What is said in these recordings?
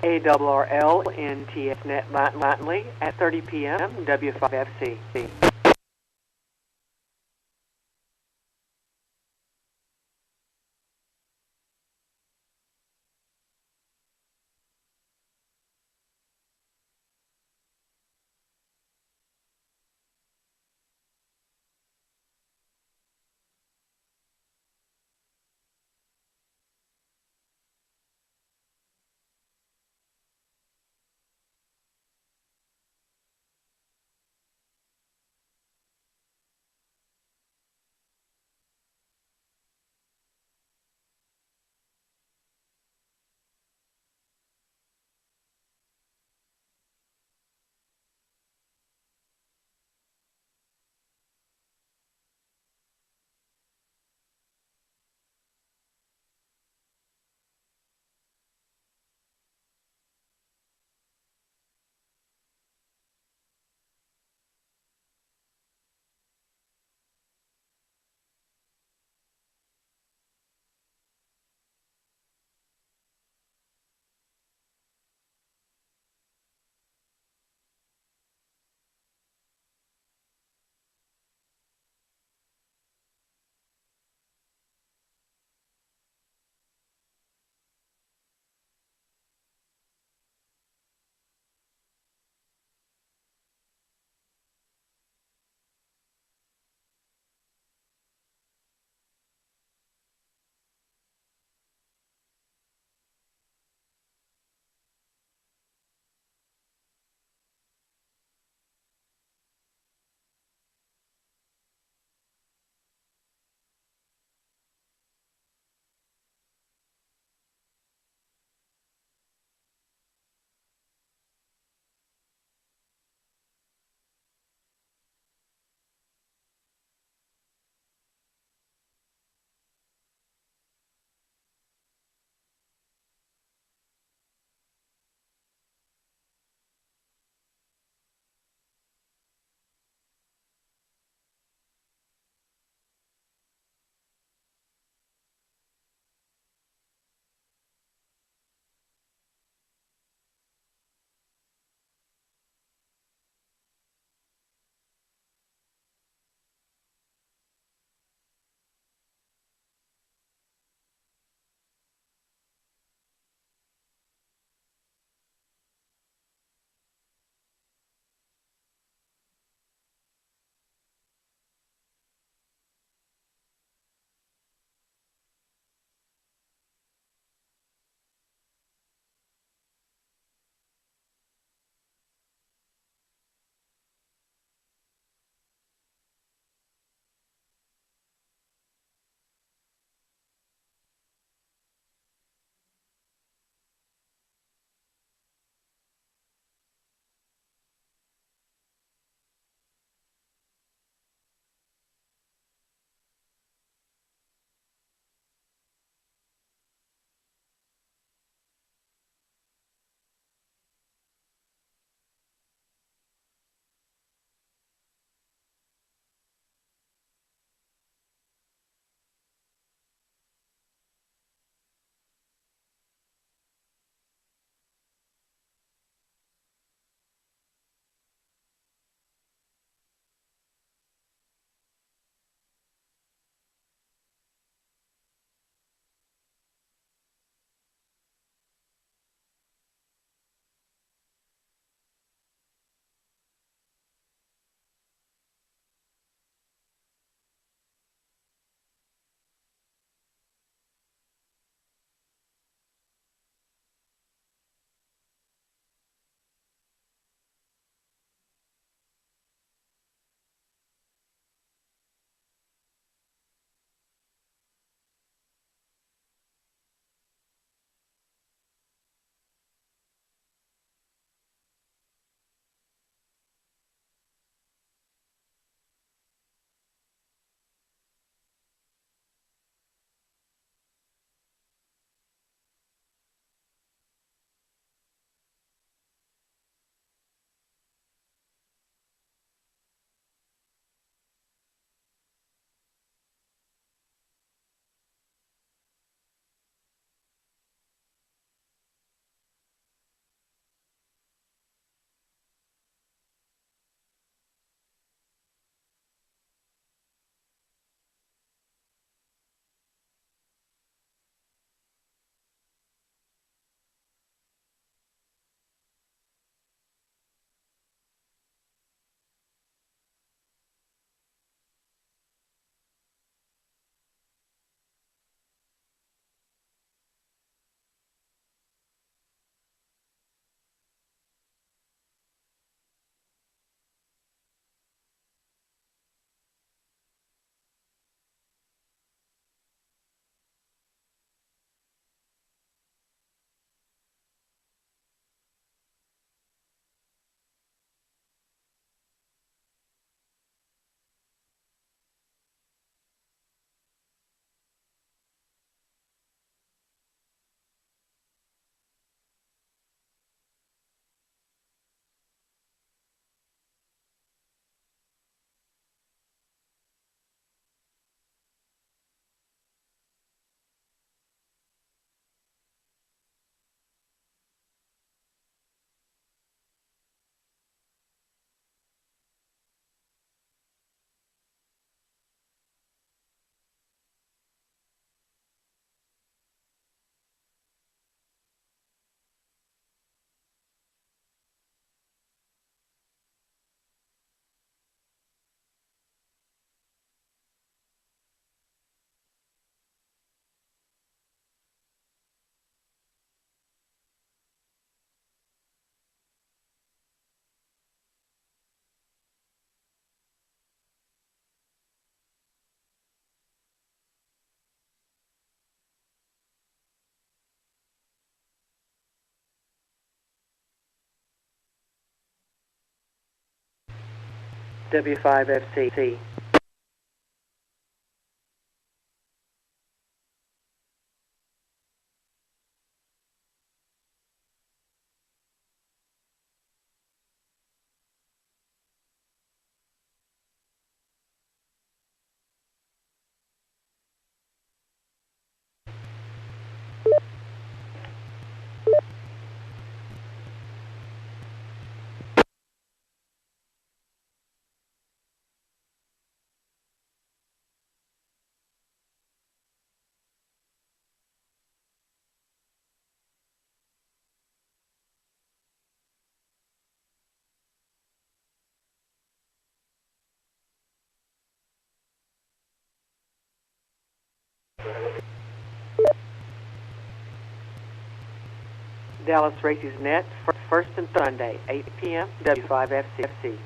ARRLNTS net nightly at 30 p.m. W5FC. W5FC. Dallas races net first and Sunday, 8 p.m. W5FC.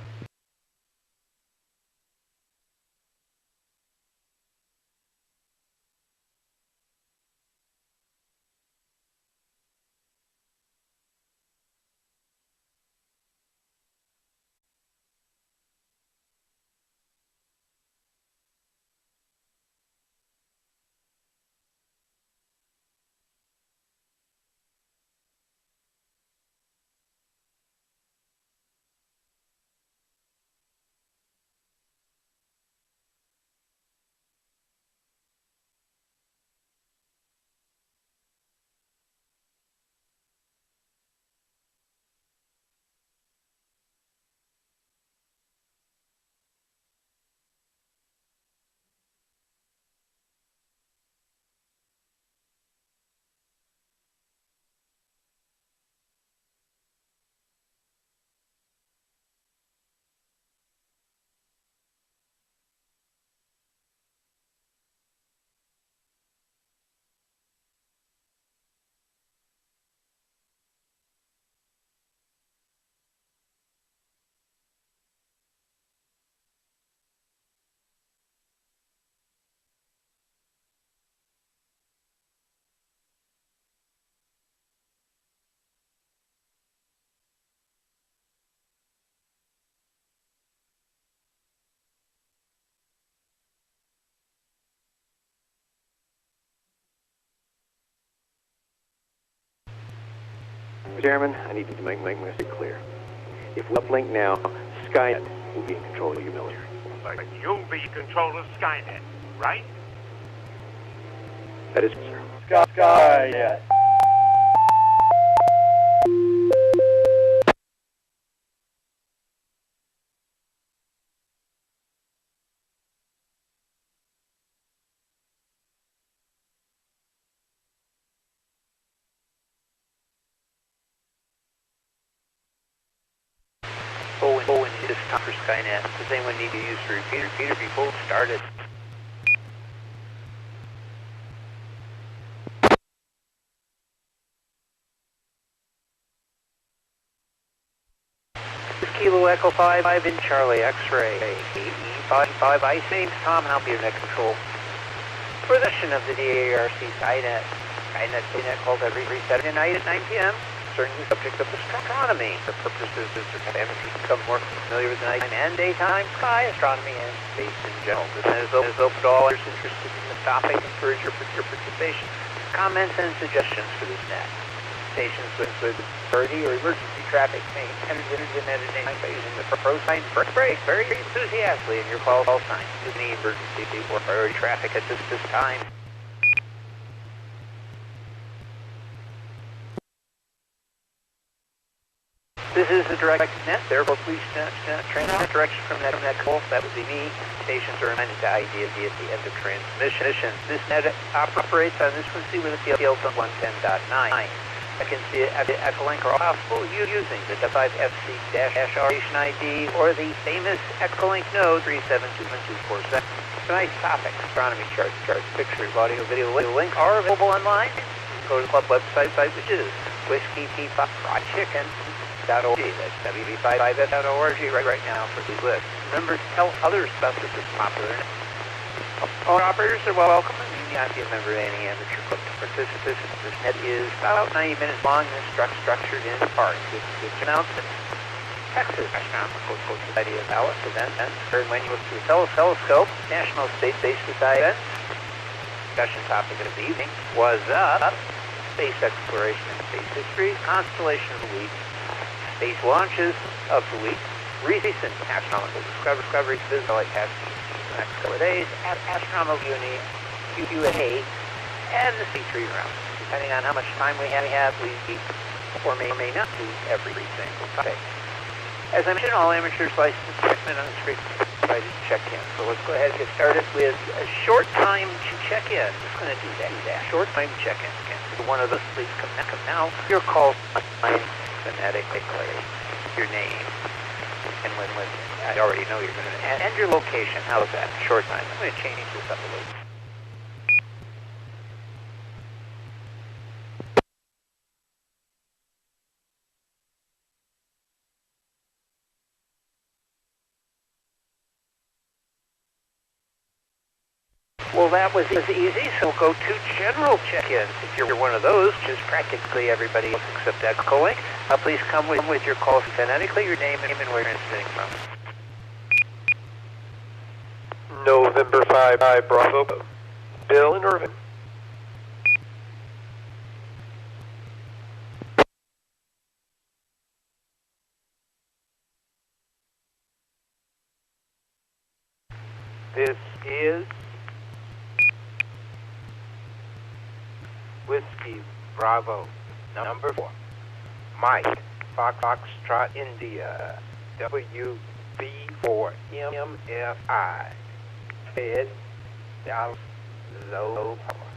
Chairman, I need to make this clear. If we uplink now, Skynet will be in control of your military. But you'll be in control of Skynet, right? That is, sir. Skynet. Owen, this time for Skynet. Does anyone need to use the repeater before it started? Kilo Echo 5 in Charlie X-ray. E55 ice names Tom, I'll be your next control. Position of the DARC Skynet. Skynet called every reset tonight at 9 p.m. Certain subject of astronomy. For purposes of family to become more familiar with the night and daytime sky, astronomy, and space in general. This net is open to all others interested in the topic. Encourage your participation. Comments and suggestions for this net. Stations with priority or emergency traffic may enter the net at any time using the pro sign break very enthusiastically in your call sign. Any emergency or priority traffic at this time. This is the direct net, therefore please transmit direction from that call. That would be me. Stations are reminded to ID at the end of transmission. This net operates on this frequency with a field of 110.9. I can see it at the Echolink are possible using the W5FC-R station ID or the famous Echolink node 3727247. Tonight's topic, astronomy charts, pictures, audio, video link are available online. Go to the club website, which is Whiskey Teapot Fried Chicken. .org. That's WV5F.org right now for the list. Remember to tell others about this popular net. Phone operators are welcome. You need not be a member of any amateur club to participate. This net is about 90 minutes long and structured in parts. It's announcements. Texas Astronomical Society of Dallas event. Third when you look through telescope, National Space Society event. Discussion topic of the evening was space exploration and space history, constellation of the week, space launches of the week, recent astronomical discoveries, visible light past the next couple of days, astronomical Q&A, and the C3 round. Depending on how much time we have, we or may not do every single topic. As I mentioned, all amateurs licensed equipment on the street invited to check in. So let's go ahead and get started with a short time to check in. Just going to do that. Short time check-in. Again, one of those, please come now. Your call sign phonetically, your name, and when I already know you're going to, and your location. How's that? Short time. I'm going to change this up a little. Well, that was easy, so we'll go to general check-ins. If you're one of those, which is practically everybody else except that calling, please come with your call phonetically, your name and where you're transmitting from. November 5, Bravo, Bill and Irvin. This is Whiskey Bravo, number 4. Mike, Foxtrot, India, WB4MFI, Fed, Dallas, low power.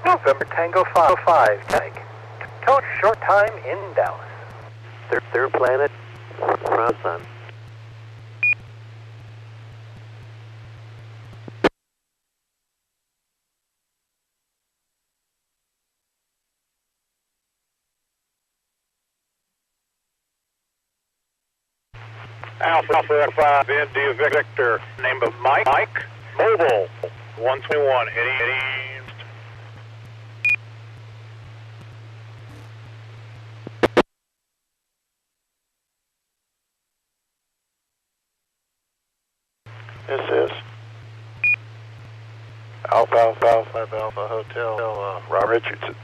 November Tango 5, Tank. Coach, short time in Dallas. Third planet, around sun. Alpha 5, India Victor, name of Mike, Mobile, 121, Eddie. This is Alpha 5 Alpha Hotel, Rob Richardson.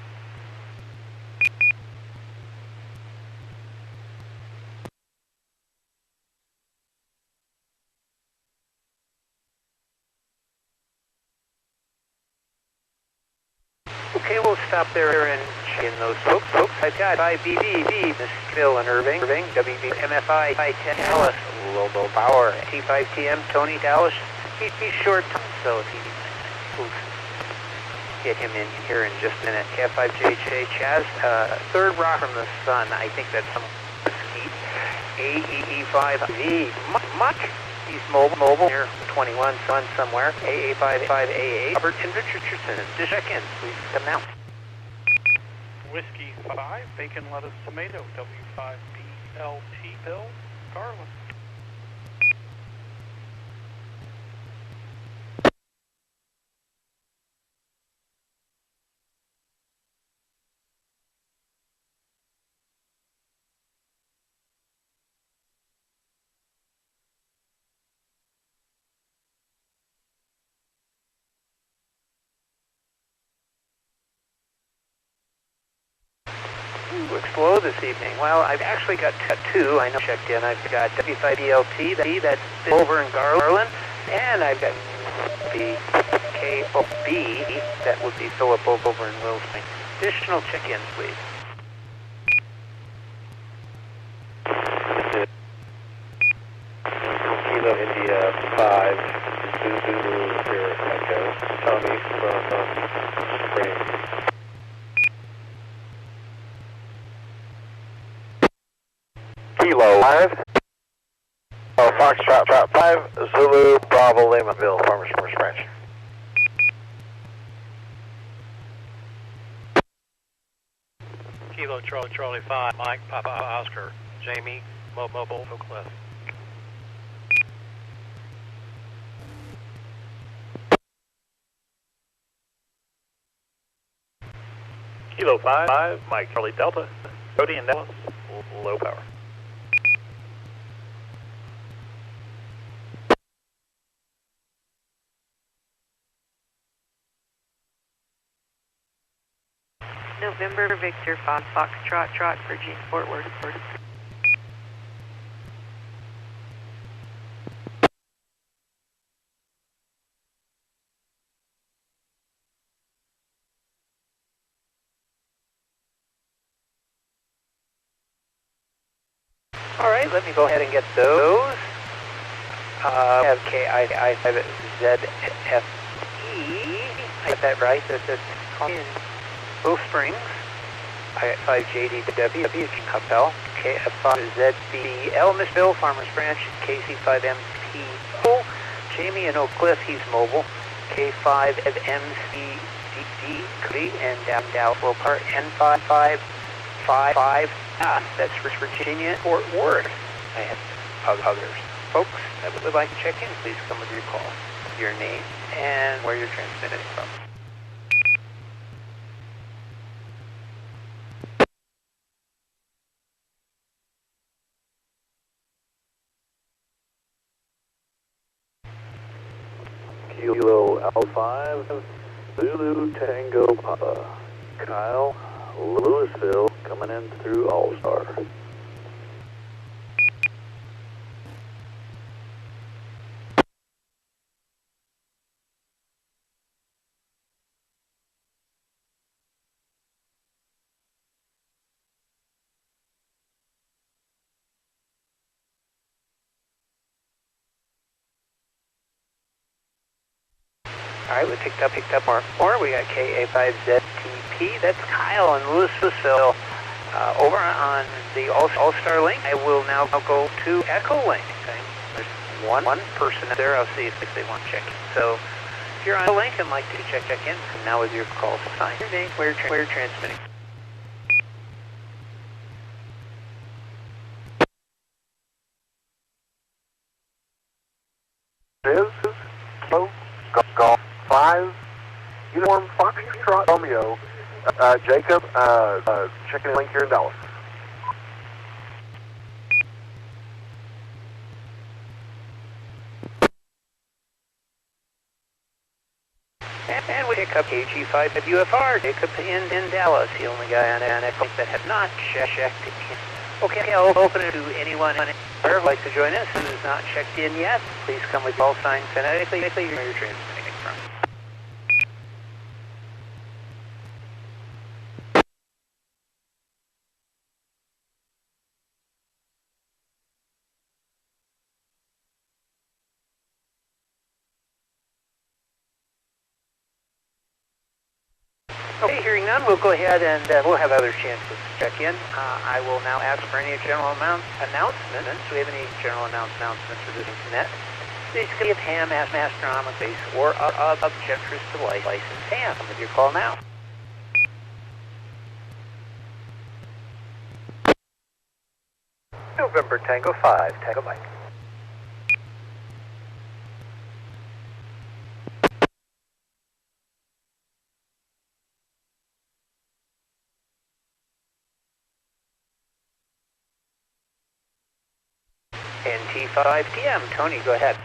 Okay, we'll stop there and check in those folks. I've got IBB, Miss Bill and Irving, WB MFI, I-10 Dallas, low power, T5TM, Tony Dallas. He's short, so if we'll get him in here in just a minute. K5JJ Chaz, third rock from the sun. I think that's some mesquite. AEE5V, Muck. He's mobile here, 21, sun somewhere. AA5AA, Robert and Richardson. Just check in, please come now. Whiskey 5, bacon, lettuce, tomato, W5BLT, Bill, Garland. To explode this evening? Well, I've actually got two. I know checked in. I've got W5ELT, that's Bill over in Garland, and I've got BKOB, that would be Philip over in Wilson. Additional check-ins, please. Kilo India 5, Zulu here, Echo, Tommy from Spring. Kilo 5, Foxtrot 5, Zulu, Bravo, Lima, Bill, Farmers Branch. Kilo Charlie 5, Mike, Papa Oscar, Jamie, Mobile, Oak Cliff. Kilo 5, Mike Charlie Delta, Cody in Dallas, low power. November Victor Fox Trot Virginia Fort Worth. All right, let me go ahead and get those. I have KI5ZFE. I got that right. That's in Wolf Springs. I got 5JDW, Capel. KF5ZBL, Missville, Farmers Branch. KC5MPO. Jamie in Oak Cliff, he's mobile. K5MCDD, Cree, and Dow Park. N5555. That's for Virginia, Fort Worth. I have others. Folks that would like to check in, please come with your call, your name, and where you're transmitting from. Kilo L5, Zulu Tango Papa, Kyle, Louisville, coming in through All-Star. All right, we picked up more. We got KA5ZTP. That's Kyle in Louisville. Over on the All-Star link, I will now go to Echo Link. Okay? There's one person there. I'll see if they want to check in. So if you're on a link and like to check in, now with your call sign, your name, where you're transmitting. Is Golf 5, Uniform Foxtrot Romeo, Jacob, checking in link here in Dallas. And we pick up KG5WFR, Jacob in Dallas, the only guy on Echo that has not checked in. Okay, I'll open it to anyone who would like to join us who has not checked in yet. Please come with call sign phonetically where you're transmitting from. Okay, hearing none, we'll go ahead and we'll have other chances to check in. I will now ask for any general announcements. Do we have any general announcements for this internet? Basically, if ham, astronomical base, or objectors to license ham. Come with your call now. November Tango 5, Tango Mike. NT5TM, Tony, go ahead.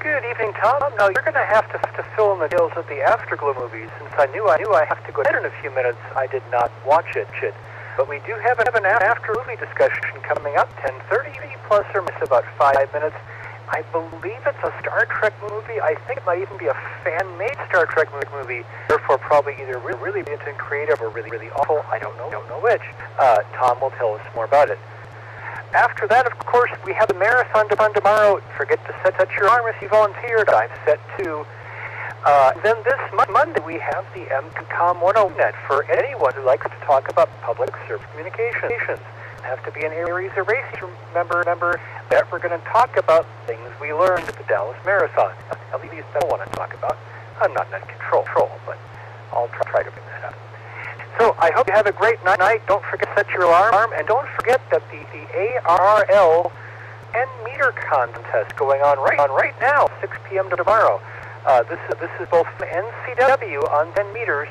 Good evening, Tom. Now you're going to have to fill in the details of the Afterglow movies. Since I knew I have to go ahead in a few minutes, I did not watch it. But we do have an after movie discussion coming up, 10:30 plus or minus about 5 minutes. I believe it's a Star Trek movie. I think it might even be a fan-made Star Trek movie. Therefore, probably either really brilliant and creative or really awful. I don't know which. Tom will tell us more about it. After that, of course, we have the marathon tomorrow. Forget to set your alarm if you volunteered. I'm set too. Then this Monday, we have the MCOM 101 net for anyone who likes to talk about public service communications. Have to be an Aries or Races member that we're going to talk about things we learned at the Dallas Marathon. At least I want to talk about. I'm not in control, but I'll try to bring that up. So I hope you have a great night. Don't forget to set your alarm, and don't forget that the ARRL N-meter contest going on right now, 6 p.m. tomorrow. This is both NCW on 10 meters.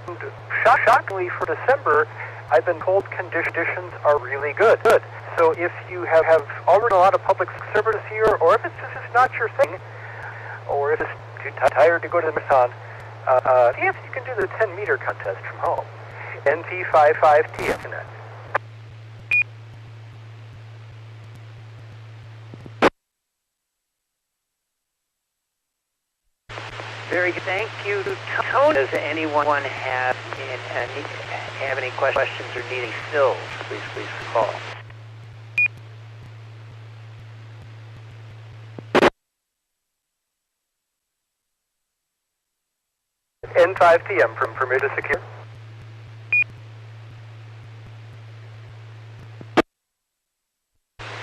And shockingly for December, I've been told conditions are really good. So if you have already a lot of public service here, or if it's just not your thing, or if it's too tired to go to the marathon, yes, you can do the 10-meter contest from home. NT55TFNet. Very good. Thank you, Tony. Does anyone have any questions or need any fills? Please call. N5TM from permitted to secure.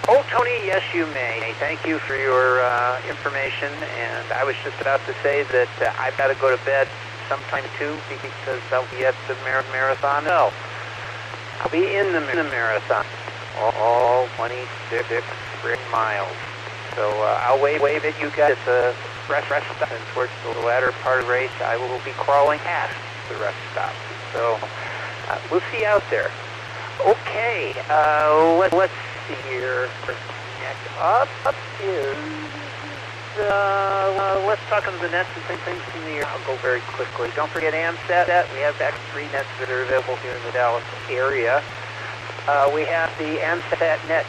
Oh, Tony, yes, you may. Thank you for your information. And I was just about to say that I've got to go to bed sometime too because I'll be at the marathon. No, I'll be in the marathon. All 26 miles. So I'll wave at you guys at the rest stop, and towards the latter part of the race, I will be crawling past the rest stop. So we'll see you out there. Okay, let's see here. Next up is let's talk on the nets and things in the air. I'll go very quickly. Don't forget AMSAT. We have back 3 nets that are available here in the Dallas area. We have the AMSAT net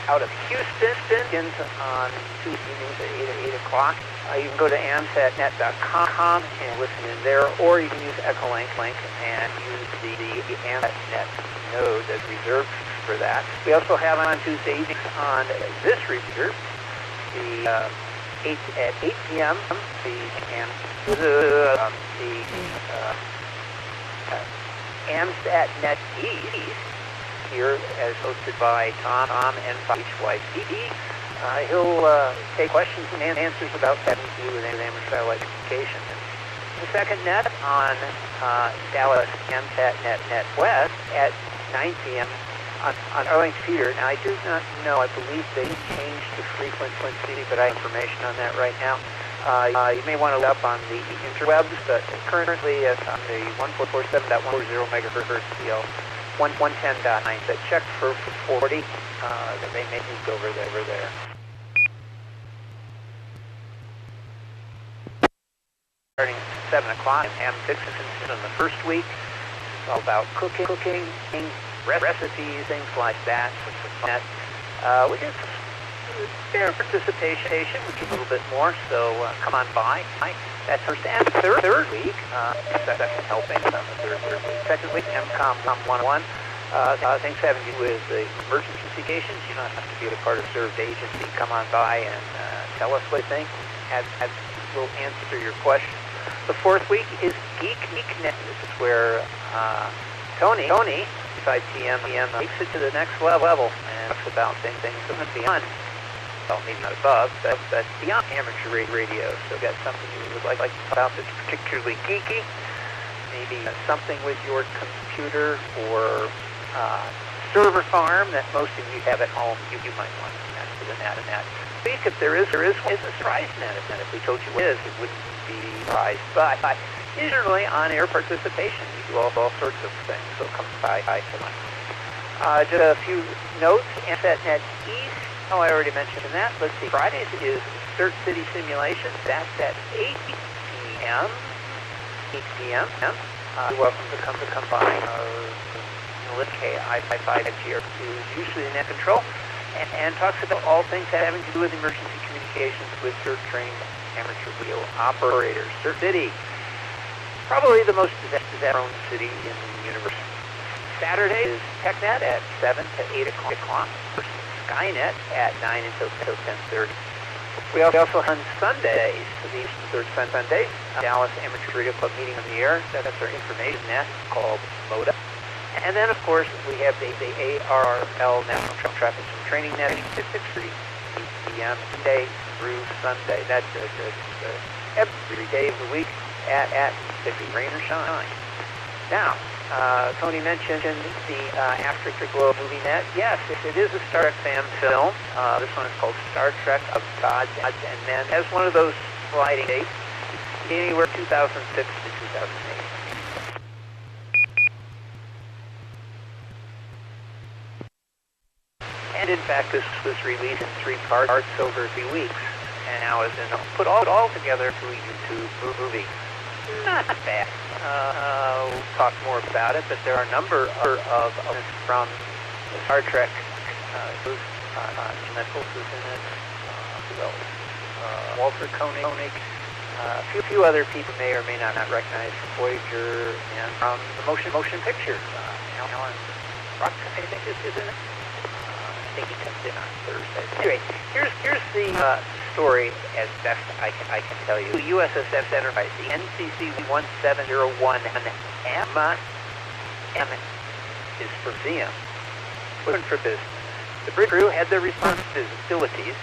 out of Houston, begins on Tuesday evenings at 8 o'clock. You can go to amsatnet.com and listen in there, or you can use Echolink and use the AMSAT node that's reserved for that. We also have on Tuesday evenings on this repeater, at 8 p.m. the AMSAT Net East, here as hosted by Tom NYPD. He'll take questions and answers about having to do with amateur satellite communication. The second net on Dallas AMSAT Net West at 9 p.m. on Arlington Feeder. Now, I do not know. I believe they changed the frequency, but I have information on that right now. You may want to look up on the interwebs, but currently it's on the 1447.140 megahertz CL 110.9. So check for 40. That they may move over there. Starting at 7 o'clock, and Ham Fixins in the first week. It's all about cooking, recipes, things like that. We get fair participation, which is a little bit more, so come on by. That's first and third week. Second helping on the third week. Second week, MCOM 101. Things having to do with the emergency communications. You don't have to be a part of served agency. Come on by and tell us what you think. We'll answer your questions. The fourth week is GeekNet. This is where Tony, 5 p.m. takes it to the next level and talks about things beyond, well, maybe not above, but beyond amateur radio. So if you got something you would like to talk about that's particularly geeky, maybe something with your computer or server farm that most of you have at home, you might want to connect to the net and that. If there is a surprise net, and if we told you what it is, it wouldn't be surprised. But usually on-air participation, we do all sorts of things, so come by tonight. Just a few notes. AMSAT East, I already mentioned that. Let's see, Fridays is Cert City Simulations. That's at 8 p.m. You're welcome to come by. I5 here, who's usually in net control, and talks about all things having to do with emergency communications with CERT-trained amateur radio operators. CERT City, probably the most disaster-prone city in the universe. Saturday is TechNet at 7 to 8 o'clock. Skynet at 9 until 10:30. We also on Sundays, the third Sunday, Dallas Amateur Radio Club meeting on the air. That's our information net called MODA. And then, of course, we have the ARRL National Traffic Training Net at 6:30 p.m. Monday through Sunday. That's every day of the week at 50, rain or shine. Now, Tony mentioned the Afterglow movie net. Yes, it is a Star Trek fan film. This one is called Star Trek of Gods and Men. It has one of those sliding dates, anywhere 2006 to 2008. And in fact, this was released in 3 parts over 3 weeks, and now is put all together to a YouTube movie. Not bad. We'll talk more about it, but there are a number of from the Star Trek. Nichols is in it. Walter Koenig. A few other people may or may not recognize from Voyager and from the motion picture. Alan Ruck, I think, is in it. I think he comes in on Thursday. Anyway, here's the story as best I can tell you. The USS Enterprise, the NCC 1701 M is for museum, for business. The bridge crew had their responsibilities.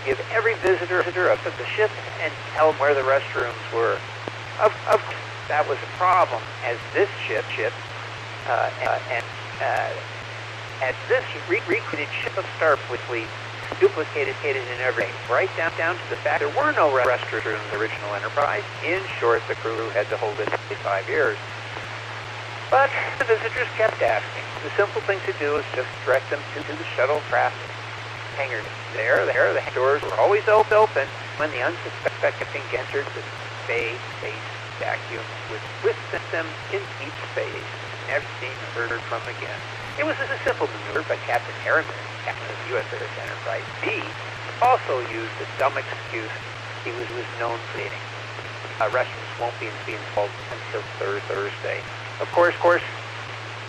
Give every visitor up to the ship and tell them where the restrooms were. Of course, that was a problem, as this ship as this recreated ship of Starfleet duplicated in every way, right down to the fact there were no restrooms in the original Enterprise. In short, the crew had to hold it for 5 years. But the visitors kept asking. The simple thing to do is just direct them to the shuttlecraft hangar. There, the doors were always open when the unsuspecting entered the space vacuum would whisk them in deep space, never seen or heard from again. It was a simple maneuver by Captain Harriman, captain of the USS Enterprise B, also used a dumb excuse he was known for eating. Restrooms won't be installed until Thursday. Of course,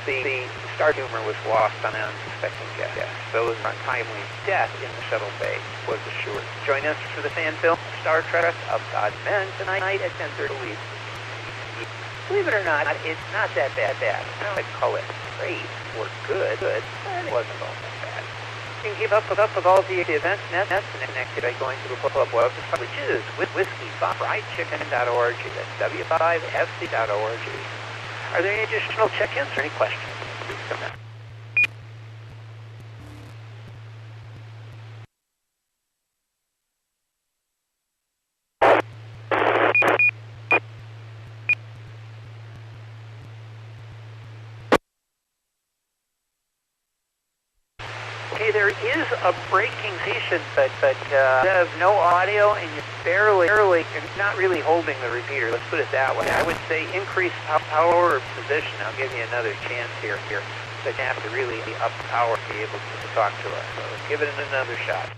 the Star humor was lost on an unsuspecting guest. Those untimely death in the shuttle bay was assured. Join us for the fan film Star Trek of Gods and Men tonight at 10:30. Believe it or not, it's not that bad. I don't like to call it great or good, but it wasn't all that bad. You can keep up with all the events nets connected by going to the club website, which is whiskeyfriedchicken.org. That's w5fc.org. Are there any additional check-ins or any questions? Please come in. Okay, there is a breaking station, but you have no audio and you're not really holding the repeater. Let's put it that way. I would say increase power or position. I'll give you another chance here. But you have to really up power to be able to talk to us. So let's give it another shot.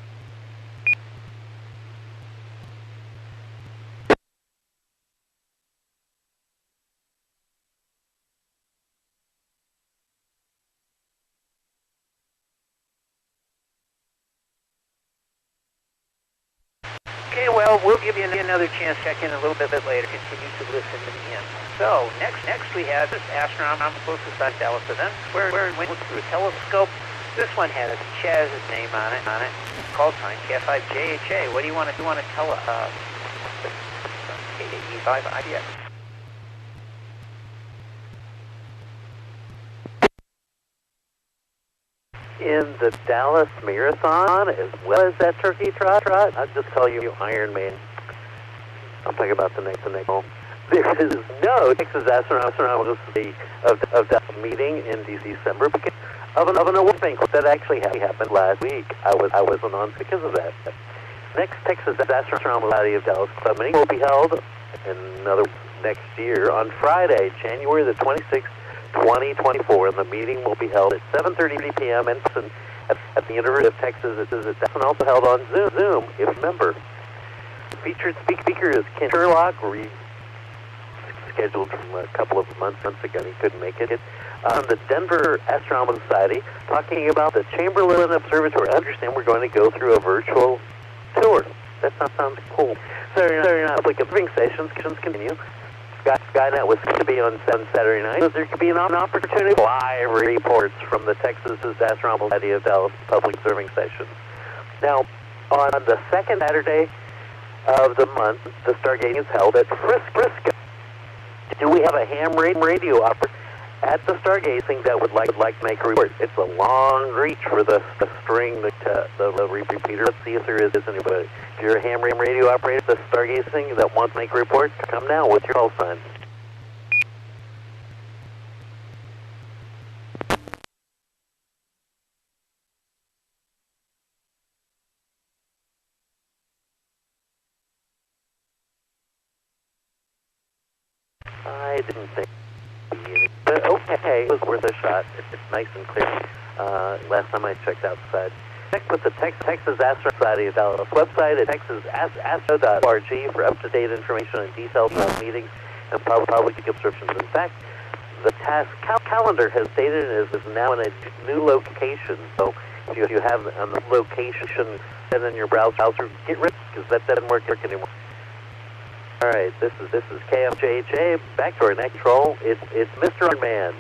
Okay, well, we'll give you another chance to check in a little bit later. Continue to listen to the end. So, next we have this Astronomical Society Dallas event, where we look through a telescope. This one has Chaz's name on it. Call sign K5JHA. What do you want to tell us? KE5IDX. In the Dallas Marathon, as well as that turkey trot, I'll just call you Iron Man. I'll talk about the next one. There is no Texas Astronomical Society of that meeting in December because of an award banquet that actually happened last week. I wasn't on because of that. Next Texas Astronomical Society of Dallas Club meeting will be held next year on Friday, January the 26th. 2024, and the meeting will be held at 7:30 p.m. at the University of Texas. It's also held on Zoom, if you remember. Featured speaker is Ken Sherlock, scheduled from a couple of months ago. He couldn't make it. The Denver Astronomical Society, talking about the Chamberlain Observatory. I understand we're going to go through a virtual tour. That sounds cool. Saturday night public observing stations continue. Skynet was to be on Saturday night. So there could be an opportunity for live reports from the Texas Astronomical Society of Dallas public observing stations. Now, on the second Saturday of the month, the stargating is held at Frisco. Do we have a ham radio operator? at the stargazing that would like to make a report. It's a long reach for the string, the repeater. Let's see if there is anybody. If you're a ham radio operator, the stargazing that wants to make a report, come now with your call sign. I didn't think. But okay, it was worth a shot. It's nice and clear. Last time I checked outside. Check with the Texas Astronomy Society of Dallas website at texasastro.org for up-to-date information and details about meetings and public subscriptions. In fact, the task calendar has stated it is now in a new location. So if you have a location set in your browser, get rid of it because that doesn't work anymore. All right, this is KFJHA. Back to our next control. It's Mr. Unman.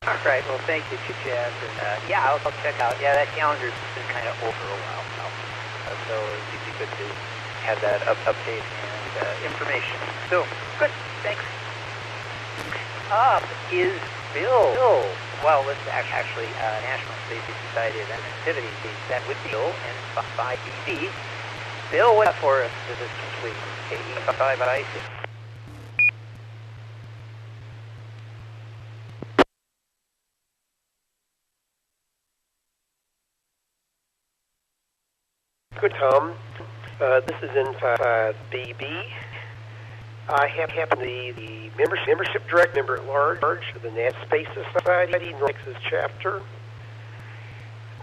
All right, well, thank you, Chaz. And yeah, I'll check out. Yeah, that calendar's been kind of old for a while now. So it'd be good to have that update and information. So, good, thanks. Up is Bill. Well, it's actually National Space Society Event Activity. That would be Bill and 5BB. Bill, what's for us this week? KE5IC. Good, Tom. This is N5BB. I happen to be the membership direct member at large of the NASA Space Society North Texas chapter.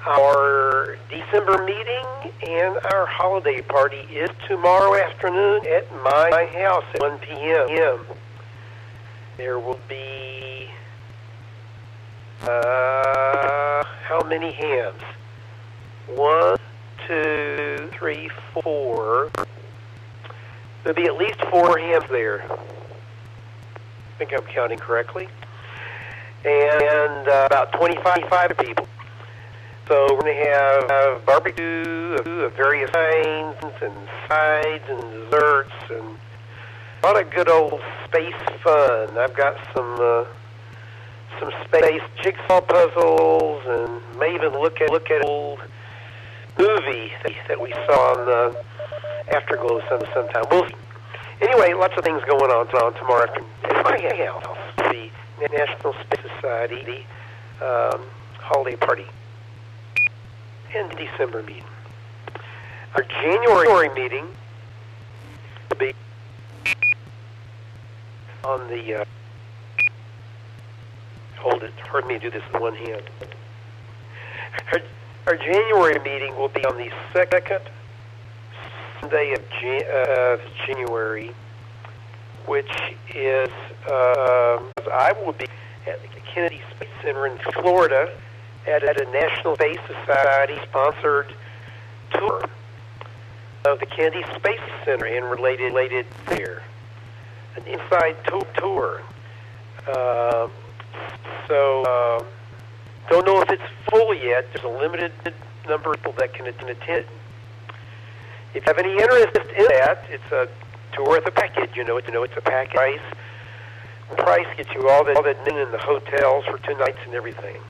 Our December meeting and our holiday party is tomorrow afternoon at my house at 1 p.m. There will be, how many hams? 1, 2, 3, 4. There'll be at least 4 hams there. I think I'm counting correctly. And about 25 people. So we're going to have barbecue of various kinds and sides and desserts and a lot of good old space fun. I've got some space jigsaw puzzles and may even look at old movie that we saw on the Afterglow sometime. We'll see. Anyway, lots of things going on tomorrow afternoon at my house. The National Space Society holiday party and December meeting. Our January meeting will be on the hold it. Hard me to do this in one hand. Our January meeting will be on the second Sunday of January, which is I will be at the Kennedy Space Center in Florida at a National Space Society sponsored tour of the Kennedy Space Center and related there, an inside tour. So don't know if it's full yet. There's a limited number of people that can attend. If you have any interest in that, it's a tour with a package. It's a package. Price gets you all that men in the hotels for 2 nights and everything.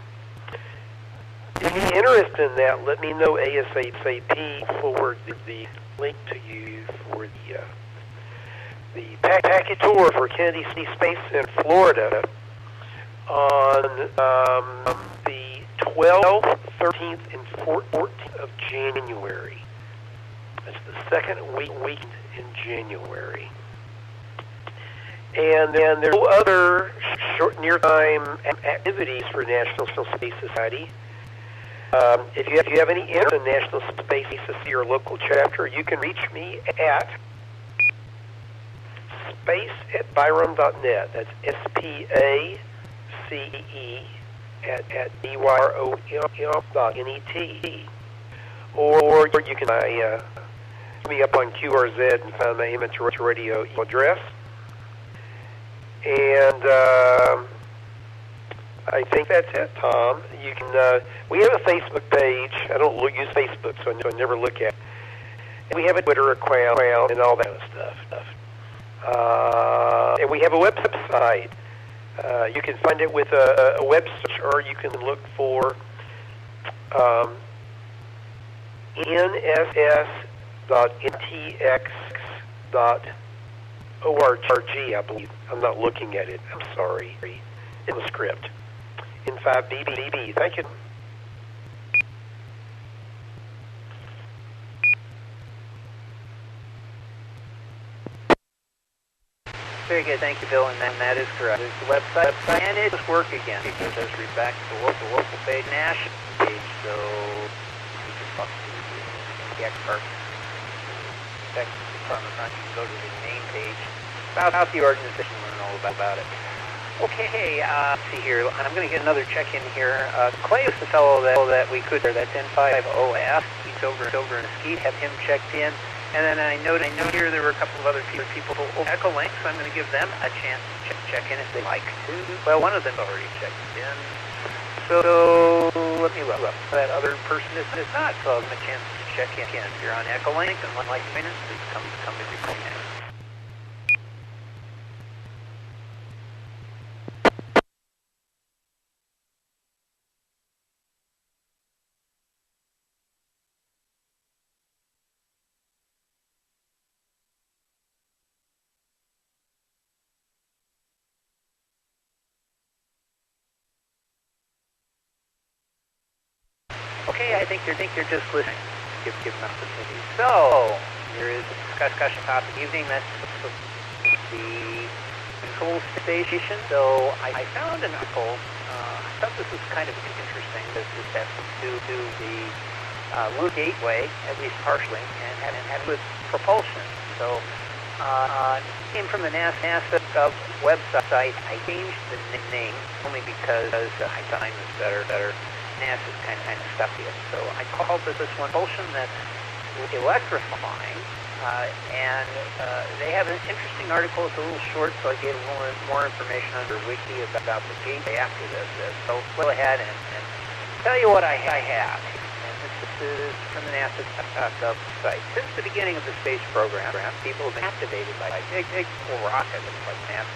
If you're interested in that, let me know ASAP. Forward the link to you for the package tour for Kennedy Space in Florida on the 12th, 13th, and 14th of January. That's the second week in January. And then there's no other short near-time activities for National Space Society. If you have any interest in National Space Society or local chapter, you can reach me at space@byrom.net. That's SPACE at BYROM.net. Or you can look me up on QRZ and find my amateur radio email address. And I think that's it, Tom. You can. We have a Facebook page. I don't use Facebook, so I never look at it. We have a Twitter account and all that stuff. And we have a website. You can find it with a web search, or you can look for nss.ntx.org, I believe. I'm not looking at it. I'm sorry. In the script. In 5BB. Thank you. Very good, thank you, Bill, and that is correct. There's the website, and it does work again, because as we back to the local page, national page, so we just talk to the expert. From the front, you can go to the main page about the organization and learn all about it. Okay, let's see here. I'm going to get another check-in here. Clay is the fellow that we could, that's N50F. He's over in Mesquite. Have him checked in. And then I know here there were a couple of other people who Echo Link, so I'm going to give them a chance to check in if they like to. Well, one of them already checked in. So let me look. That other person is not, so I'll give them a chance to check in. If you're on Echo Link and would like to please come to the command. Okay, I think you're just listening. Give them an opportunity. So there is a discussion topic evening. That's the control station. So I found an article. I thought this was kind of interesting. This has to do the Lunar Gateway, at least partially, and had with propulsion. So it came from the NASA website. I changed the name only because I find this better. NASA's kind of stuffy. So I called this one Propulsion, that's Electrifying, and they have an interesting article. It's a little short, so I gave a little more information under Wiki about the gateway after this. So go ahead and tell you what I have. And this is from the NASA site. Since the beginning of the space program, people have been captivated by big rockets like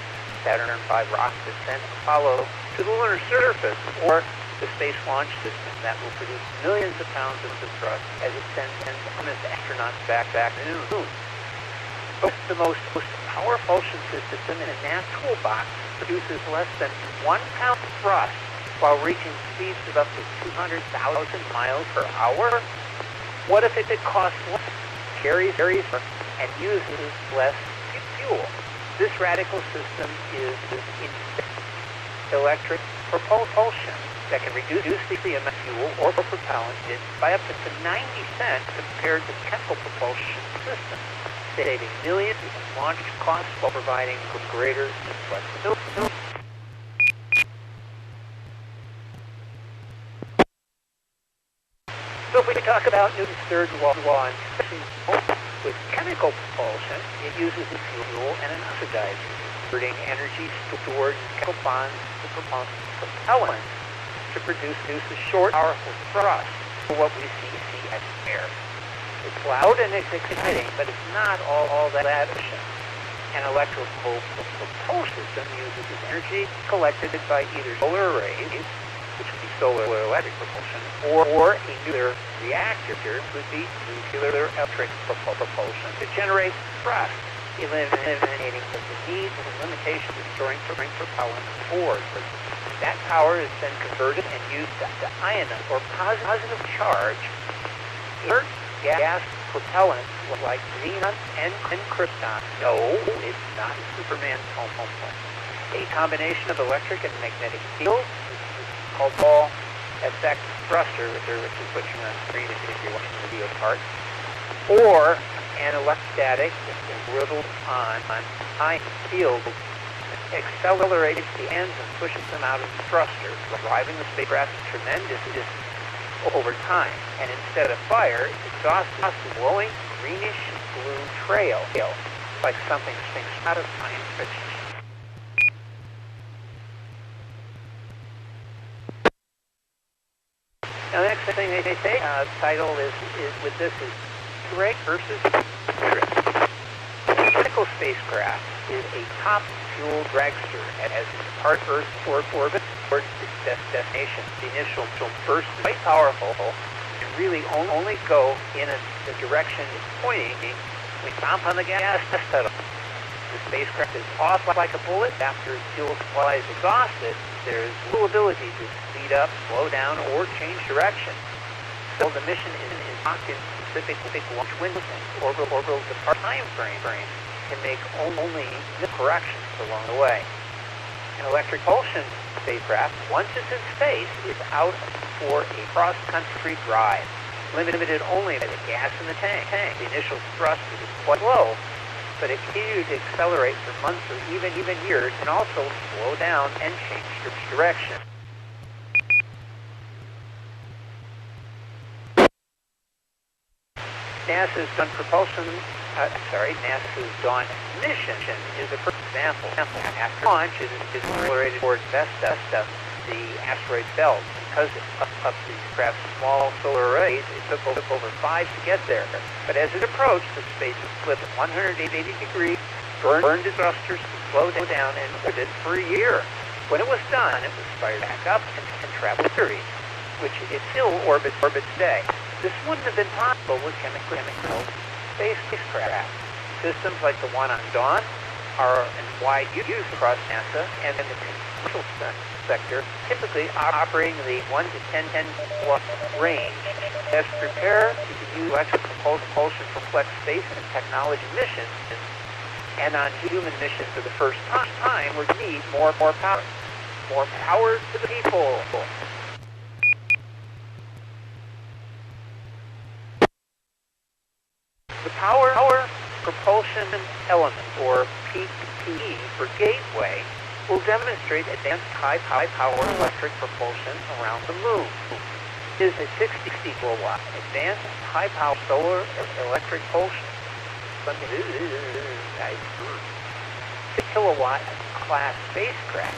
Saturn V rocket that sent Apollo to the lunar surface, or the Space Launch System that will produce millions of pounds of thrust as it sends astronauts back to the moon. But the most powerful system in a NASA toolbox produces less than 1 pound of thrust while reaching speeds of up to 200,000 miles per hour. What if it costs less, carries and uses less fuel? This radical system is electric propulsion that can reduce the amount of fuel or propellant by up to 90% compared to chemical propulsion systems, saving millions in launch costs while providing greater flexibility. So if we talk about Newton's third law with chemical propulsion, it uses a fuel and an oxidizer, converting energy stored in chemical bonds to propellant to produce a short, powerful thrust for what we see as air. It's loud and it's exciting, but it's not all that efficient. An electrical propulsion system uses this energy collected by either solar arrays, which would be solar electric propulsion, or a nuclear reactor, which would be nuclear electric propulsion, to generate thrust, eliminating the need and limitations of storing propellant aboard. That power is then converted and used to ionize or positive charge inert gas propellants like xenon and krypton. No, it's not Superman's home point. A combination of electric and magnetic fields is called ball effect thruster, which is what you're on screen if you're watching the video part, or an electrostatic riddled on high field accelerates the ends and pushes them out of the thruster, driving the spacecraft tremendous distance over time. And instead of fire, it exhausts a glowing greenish blue trail, like something out of science fiction. Now, the next thing they say, the title is with this is rate versus trip. A typical spacecraft is a top fuel dragster as it departs Earth orbit towards its destination. The initial burst is quite powerful and really only go in the direction it's pointing when you stomp on the gas pedal. The spacecraft is off like a bullet. After its fuel supply is exhausted, there is little ability to speed up, slow down, or change direction. So the mission is locked in specific launch windows and orbital depart time frame can make only corrections along the way. An electric propulsion spacecraft, once it's in space, is out for a cross-country drive, limited only by the gas in the tank. The initial thrust is quite low, but it continues to accelerate for months or even years, and also slow down and change direction. NASA's Dawn mission is a first example. After launch, it is accelerated towards Vesta, the asteroid belt. Because of the craft's small solar arrays, it took over 5 to get there. But as it approached, the space flipped 180 degrees, burned its thrusters to slow down, and orbited for a year. When it was done, it was fired back up and traveled to Aries, which it still orbits today. This wouldn't have been possible with chemical spacecraft. Systems like the one on Dawn are in wide use across NASA and in the commercial sector, typically operating in the 1 to 10 plus range. As we prepare to use electric propulsion for complex space and technology missions, and on human missions for the first time, we're going to need more power. More power to the people. The power propulsion element, or PPE for Gateway, will demonstrate advanced high-power electric propulsion around the moon. It is a 60 kilowatt advanced high-power solar electric propulsion. 6 kilowatt class spacecraft,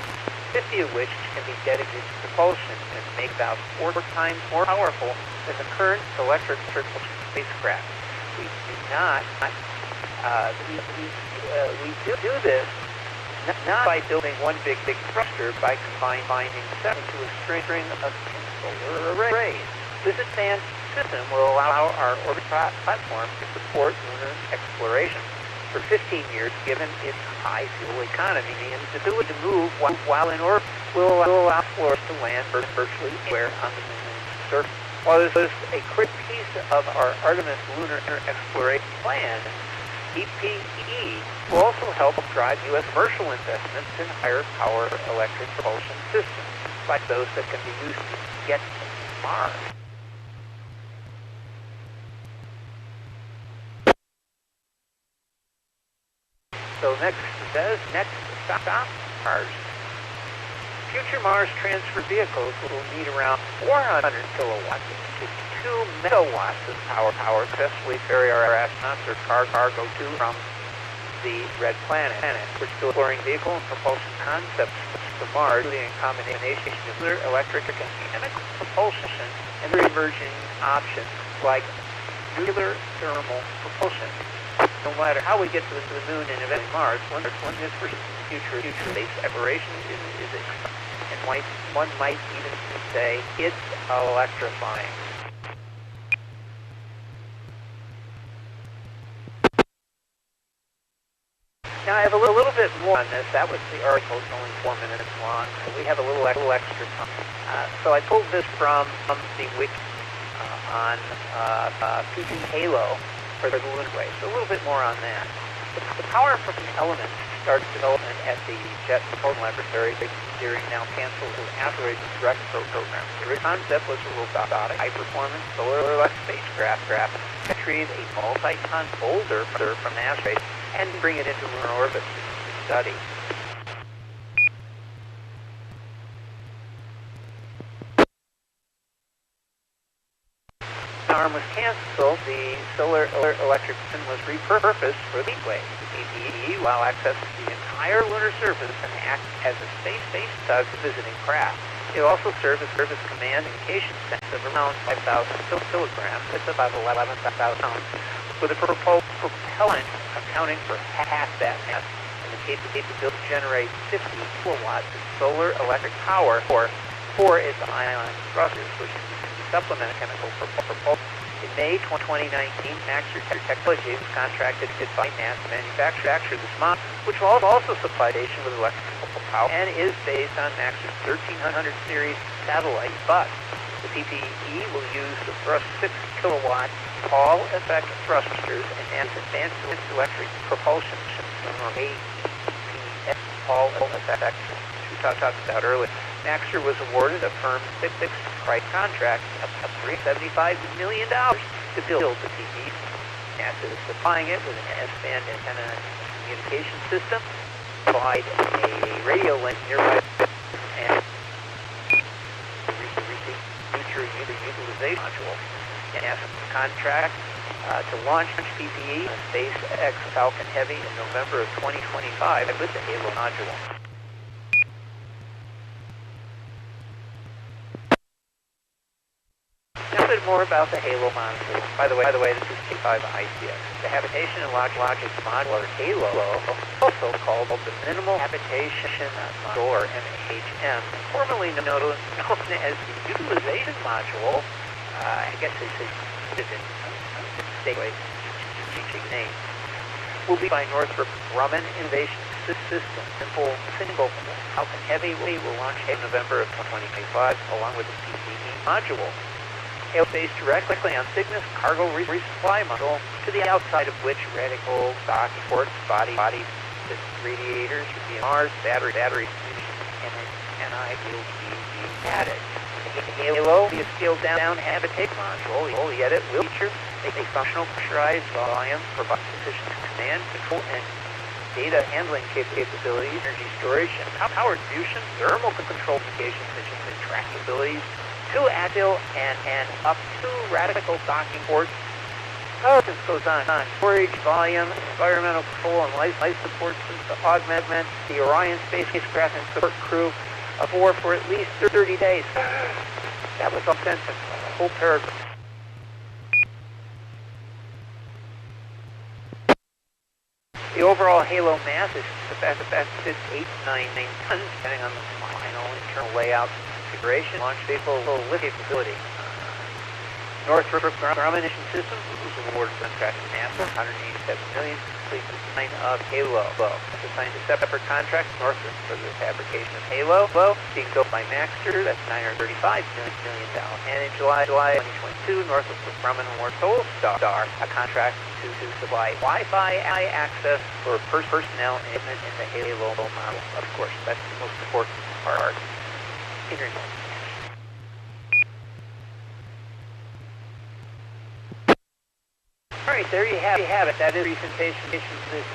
50 of which can be dedicated to propulsion and make about 4 times more powerful than the current electric spacecraft. We do not. We do this not by building one big thruster, by combining seven to a string of solar arrays. This advanced system will allow our orbit platform to support lunar exploration for 15 years, given its high fuel economy, and its ability to move while in orbit will allow explorers to land virtually anywhere on the moon's surface. While this is a critical piece of our Artemis lunar exploration plan, PPE will also help drive U.S. commercial investments in higher power electric propulsion systems, like those that can be used to get to Mars. So next stop, Mars. Future Mars transfer vehicles will need around 400 kilowatts to 2 megawatts of power to successfully ferry our astronauts or cargo to from the Red Planet. We're still exploring vehicle and propulsion concepts for Mars, including a combination of nuclear, electric, and chemical propulsion, and the emerging options like nuclear thermal propulsion. No matter how we get to the moon and eventually Mars, one is for future space exploration is and one might even say it's electrifying. Now I have a little bit more on this. That was the article. It's only 4 minutes long, so we have a little extra time. So I pulled this from the wiki on PP Halo for the lunar way. So a little bit more on that. The power from the elements started development at the Jet Propulsion Laboratory during now canceled asteroid direct program. The concept was a robotic, high-performance solar electric spacecraft to retrieve a multi-ton boulder from an asteroid and bring it into lunar orbit to study. The arm was canceled. The solar electric system was repurposed for the Gateway. The PPE will access the entire lunar surface and act as a space tug visiting craft. It will also serve as command and communication center of around 5,000 kilograms. It's about 11,000 pounds. with a propellant accounting for half that mass and the capability to generate 50 kilowatts of solar electric power for its ion thrusters, which can supplement chemical propulsion. In May 2019, Maxar Technologies was contracted by NASA to manufacture this model, which will also supply the station with electrical power and is based on Maxar's 1300 series satellite bus. The PPE will use the thrust 6 kilowatt Hall effect thrusters and advanced electric propulsion system, or AEPS Hall effect, which we talked about earlier. Maxar was awarded a firm fixed price contract of $375 million to build the PPE. NASA is supplying it with an S-band antenna communication system, provide a radio link nearby, and future utilization module. NASA contract to launch PPE on SpaceX Falcon Heavy in November of 2025 with the Halo module. Now a bit more about the Halo module. By the way, this is K5 ICS. The Habitation and Logic Module, or HALO, also called the Minimal Habitation Module, or MHM, formerly known as the Utilization Module. I guess they say it's in statewide strategic name. Will be by Northrop Grumman Innovation System. Single Falcon Heavy will launch in November of 2025, along with the PPE module. Halo based directly on Cygnus cargo resupply module, to the outside of which radical docking ports, body radiators, VMRs, battery and antennae will be added. Halo will be a scaled down habitat module, yet it will feature a functional pressurized volume, provide sufficient command, control, and data handling capabilities, energy storage, and power distribution, thermal control applications such as tractability, 2 active and up to radical docking ports. Oh, this goes on. Storage, volume, environmental control, and life support systems to augment the Orion spacecraft and support crew of 4 for at least 30 days. That was all sentence, a whole paragraph. The overall Halo mass is the best 8 to 9 tons, depending on the final internal layout configuration. Launch vehicle lift capability. Northrop Grumman Mission Systems was awarded contract to NASA, $187 million, complete the design of Halo. That's assigned a separate contract to Northrop for the fabrication of Halo, being built by Maxar. That's $935 million. And in July 2022, Northrop Grumman awarded Polestar a contract to supply Wi-Fi access for personnel and equipment in the Halo model. Of course, that's the most important part. Internet. All right, there you have it. That is the presentation this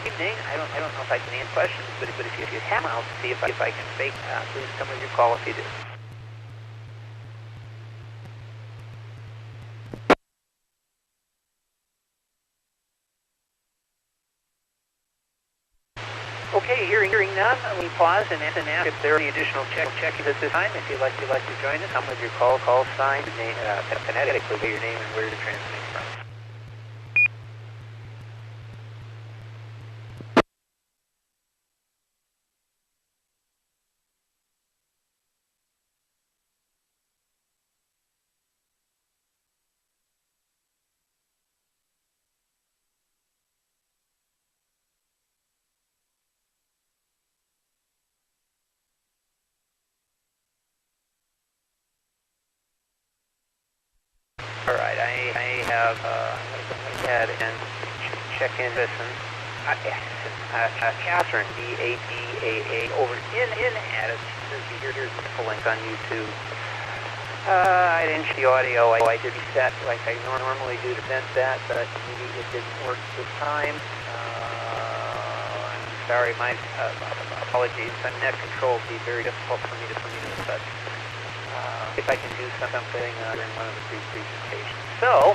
evening. I don't know if I can answer questions, but if you have them, I'll see if I can fake. Please come with your call if you do. Okay, hearing none, we pause and ask if there are any additional checks at this time. If you'd like to join us, come with your call sign, phonetically your name and where you're transmitting from. All right, I have ahead and check in this Catherine DADAA over in Addis. Here's the link on YouTube. I didn't see the audio. I did set like I normally do to vent that, but maybe it didn't work this time. I'm sorry. My apologies. On net control would be very difficult for me to set. If I can do something during one of the presentations. So,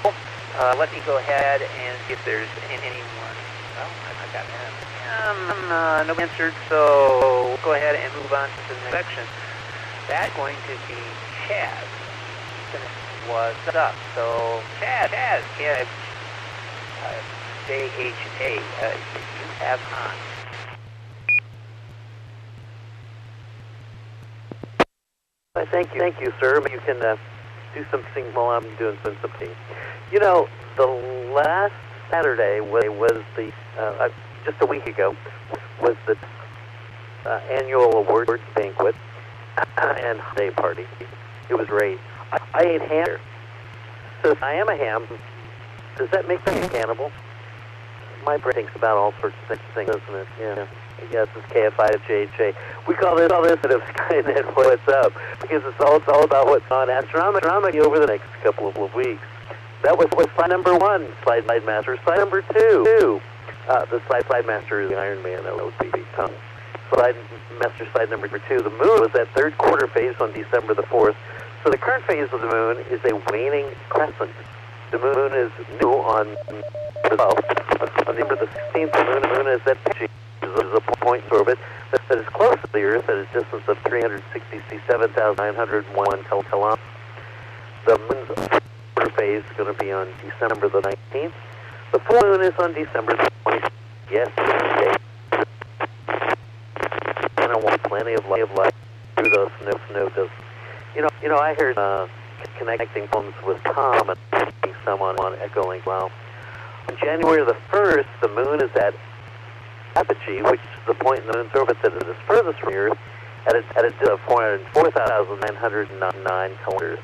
let me go ahead and see if there's anyone. Well, I got that. No answered, so we'll go ahead and move on to the next section. That's going to be Chaz. What's up? So, Chaz, JHA, you have on. Thank you, sir. You can do something while I'm doing something. You know, the last Saturday was the just a week ago was the annual awards banquet and day party. It was great. I ate ham. So I am a ham. Does that make me a cannibal? My brain thinks about all sorts of things, doesn't it? Yeah. Yes, it's KFI-JHA. We call this bit of Skynet What's Up, because it's all about what's on astronomy over the next couple of weeks. That was slide number 1, slide master. Slide number 2, the slide master is the Iron Man. That would be Tom. Slide master, slide number 2. The moon was at third quarter phase on December the 4th. So the current phase of the moon is a waning crescent. The moon is new on the 12th. On December the 16th, the moon is at Pisces. Is a point orbit that is close to the Earth at a distance of 367,901 kilometers. The moon's quarter phase is going to be on December the 19th. The full moon is on December the 20th. Yes, and I want plenty of light through those snow dust. You know, I heard connecting phones with Tom and someone on Echolink. Wow. On January the 1st, the moon is at apogee, which is the point in the moon's orbit that is furthest from Earth, at a distance of 404,909 kilometers.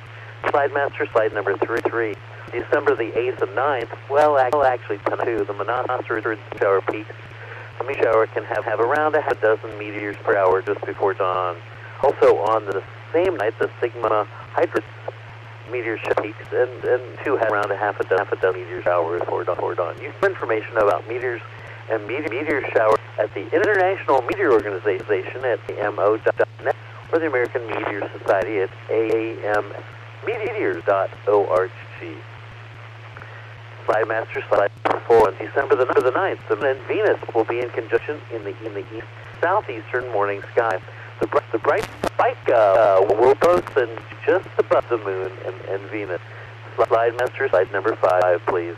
Slide master, slide number 3. December the 8th and 9th, well, actually 10-2, the monoceros shower peaks. The meteor shower can have around a half dozen meteors per hour just before dawn. Also on the same night, the Sigma Hydrus meteor shower peaks, and 2 have around a half a dozen meteors per hour before dawn. You can information about meteors and meteor shower at the International Meteor Organization at AMO.net or the American Meteor Society at ammeteors.org. Slide master, slide 4. On December the 9th, the Moon and Venus will be in conjunction in the southeastern morning sky. The bright spike will both send just above the Moon and Venus. Slide master, slide number 5, please.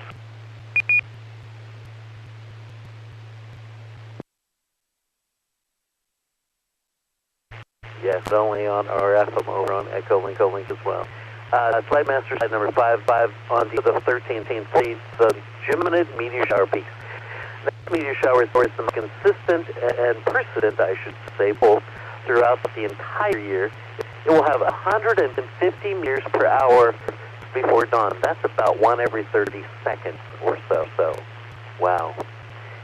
Yes, only on our FM over on Echolink as well. Slide master, slide number 5 on the 13th, the Geminid meteor shower peaks. This meteor shower is the most consistent and persistent, I should say, both throughout the entire year. It will have 150 meters per hour before dawn. That's about 1 every 30 seconds or so. Wow.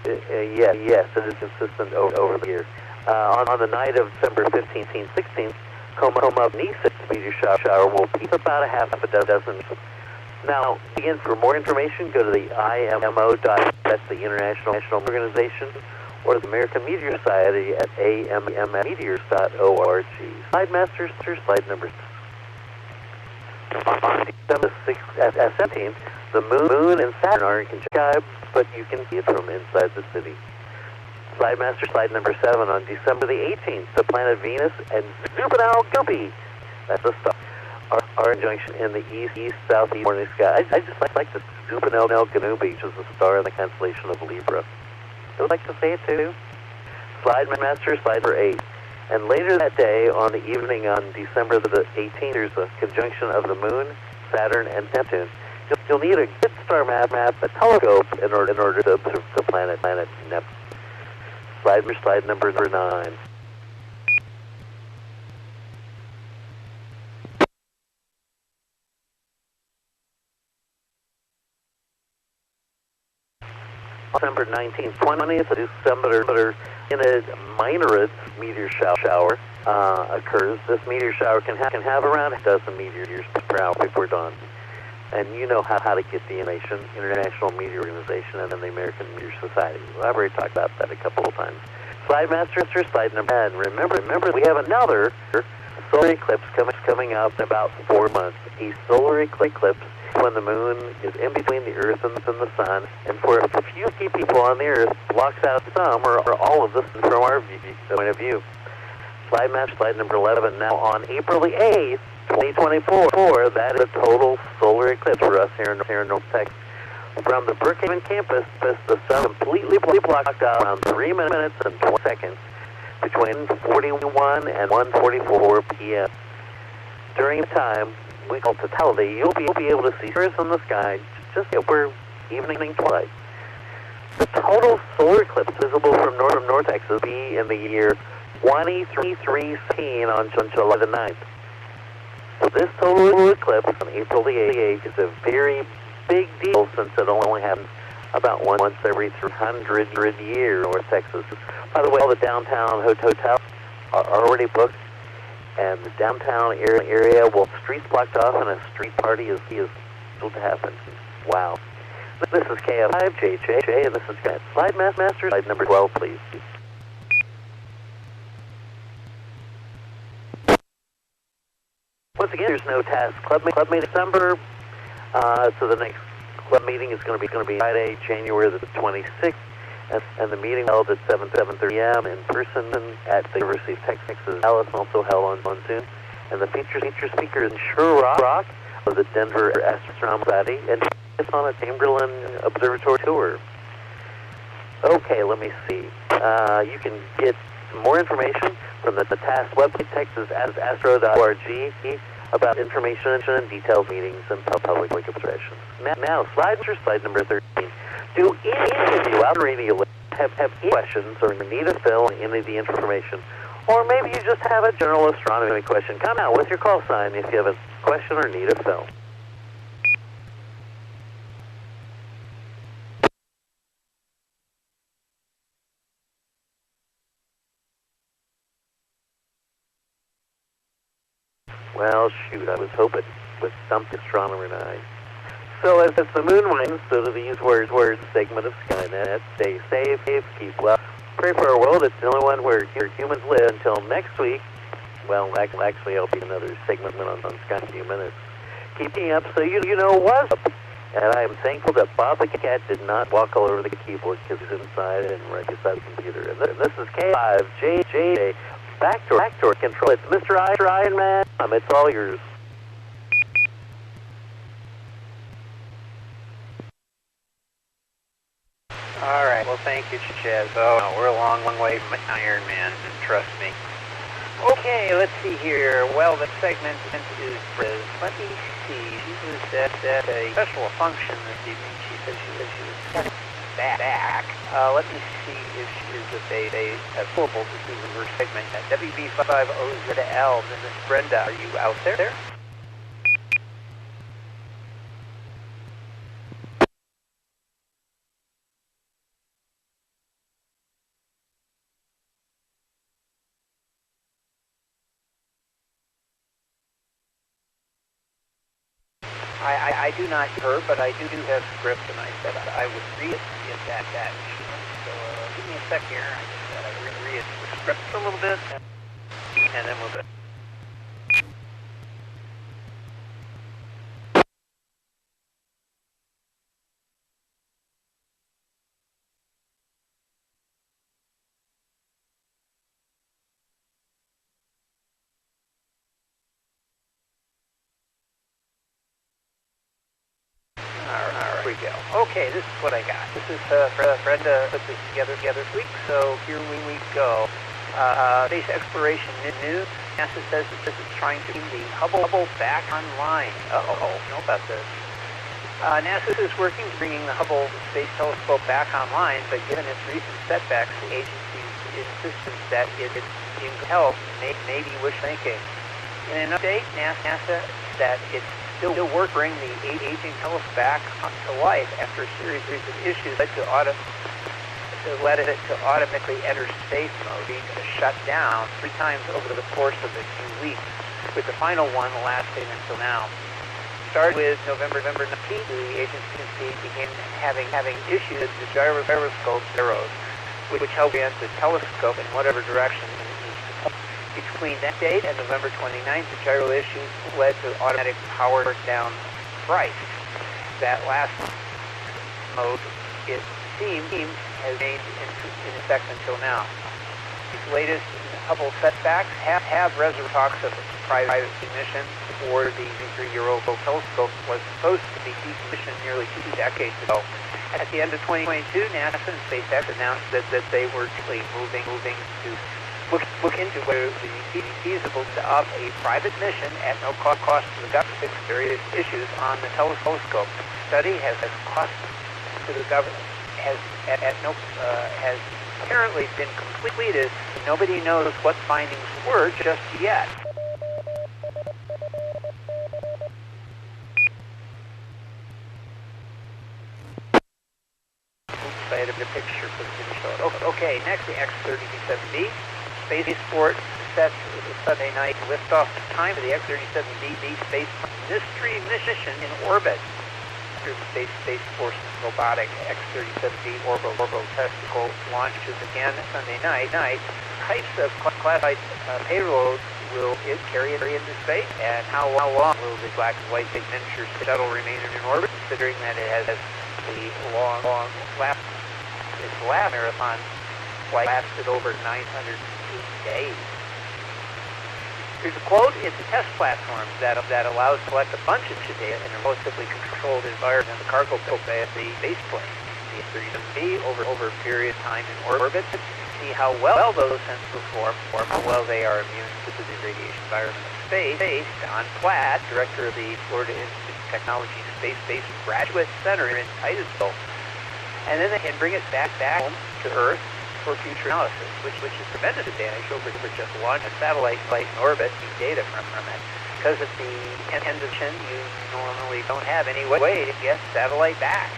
Yes, it is consistent over the year. On the night of December 15th and 16th, Coma-Nisus meteor shower will peak about a half a dozen. Now, again, for more information, go to the IMO. That's the International Organization, or the American Meteor Society at ammeteors.org. Slide master, slide number 6. On December 17th, the moon and Saturn are in conjunction, but you can see it from inside the city. Slide master, slide number 7. On December the 18th, the planet Venus and Zupanal-Gilby, that's a star, are in conjunction in the east-southeast morning sky. I just like the Zupanal-Gilby, which is a star in the constellation of Libra. I would like to say it too. Slide master, slide number 8. And later that day, on the evening on December the 18th, there's a conjunction of the Moon, Saturn, and Neptune. You'll need a good star map, a telescope, in order to observe the planet Neptune. Slide number 9. December 19th, 20th, December in a Minorid meteor shower occurs. This meteor shower can have around a dozen meteors per hour before dawn. And you know how to get the information, International Meteor Organization and then the American Meteor Society. Well, I've already talked about that a couple of times. Slide master, slide number 10. Remember, we have another solar eclipse coming up in about 4 months. A solar eclipse when the moon is in between the Earth and the sun, and for a few key people on the Earth, blocks out some or all of this from our point of view. Slide master, slide number 11. Now, on April the 8th, 2024, that is a total solar eclipse for us here in North Texas. From the Brookhaven campus, the sun completely blocked out around 3 minutes and 20 seconds between 41 and 1:44 p.m. During the time we call totality, you'll be able to see stars in the sky just over evening twilight. The total solar eclipse visible from North Texas will be in the year 2316 on July the 9th. So this total eclipse on April the 8th is a very big deal since it only happens about once every 300 years in North Texas. By the way, all the downtown hotels are already booked, and the downtown area, well, streets blocked off, and a street party is still to happen. Wow. This is KF5JJ, and this is Slide Master, slide number 12, please. Once again, there's no task club meeting December, so the next club meeting is going to be Friday, January the 26th, and the meeting held at 7:30 a.m. in person at the University of Texas, Dallas, also held on Zoom. And the feature speaker is Rock of the Denver Astronomy Society, and it's on a Chamberlain Observatory tour. Okay, let me see. You can get some more information from the TASS website, texasastro.org, about information and details, meetings, and public observations. Now, slide number 13. Do any of you out on the radio have any questions or need to fill in any of the information? Or maybe you just have a general astronomy question. Come out with your call sign if you have a question or need to fill. Well, shoot, I was hoping with something astronomer night. So as the moon winds, so do these words, segment of Skynet. Stay safe, keep well. Pray for our world. It's the only one where humans live. Until next week, well, actually, I'll be another segment on Skynet in a few minutes. Keep me up so you know what's up. And I am thankful that Bob the cat did not walk all over the keyboard because he's inside and right beside the computer. And this is K5JJ. Backdoor control. It's Mr. Iron Man. It's all yours. All right. Well, thank you, Chaz. Oh, we're a long way from Iron Man, trust me. Okay, let's see here. Well, the segment is, let me see. She was at a special function this evening. She said she was back. Let me see if she is available to do her segment at WB50ZL. Miss Brenda, are you out there? I do not hear her, but I do have script, and I said I would read it if that. So give me a sec here. I just said I would read the script a little bit, and then we'll do it. Here we go. Okay, this is what I got. This is Brenda put this together this week, so here we go. Space exploration news. NASA says it's trying to bring the Hubble back online. Know about this. NASA is working to bringing the Hubble Space Telescope back online, but given its recent setbacks, the agency's insistence that it's in health may be wishful thinking. In an update, NASA that it's still work bring the aging telescope back to life after a series of issues led it to automatically enter space mode, being shut down 3 times over the course of the 2 weeks, with the final one lasting until now. Started with November 19th, the agency began having issues with the gyroscope arrows, which help orient the telescope in whatever direction it needs to point. Between that date and November 29th, the gyro issues led to automatic power down Christ. That last mode, it seems, has remained in effect until now. These latest Hubble setbacks have reservoir talks of private mission for the 3-year-old telescope was supposed to be decommissioned nearly 2 decades ago. At the end of 2022, NASA and SpaceX announced that they were moving to look into whether it would be feasible to up a private mission at no cost to the government to fix various issues on the telescope. The study has cost to the government has apparently been completed. Nobody knows what findings were just yet. I had a picture for the show. Okay, next the X-37B. Spaceport sets the Sunday night liftoff time for the X-37B Space Mystery mission in orbit. After the Space Force robotic X-37B orbital testicle launches again Sunday night. Types of classified payloads will it carry into space, and how long will the black and white miniature shuttle remain in orbit, considering that it has the long lap. Its lab marathon flight lasted over 908 days. There's a quote, it's a test platform that allows to collect a bunch of data in a relatively controlled environment in the cargo bay of the base plane. The X-37B over a period of time in orbit to see how well those sensors perform, or how well they are immune to the radiation environment of space. Don Platt, director of the Florida Institute of Technology Space Graduate Center in Titusville. And then they can bring it back home to Earth for future analysis, which is a tremendous advantage over just launch a satellite flight in orbit and data from it. Because at the end of the mission, you normally don't have any way to get satellite back.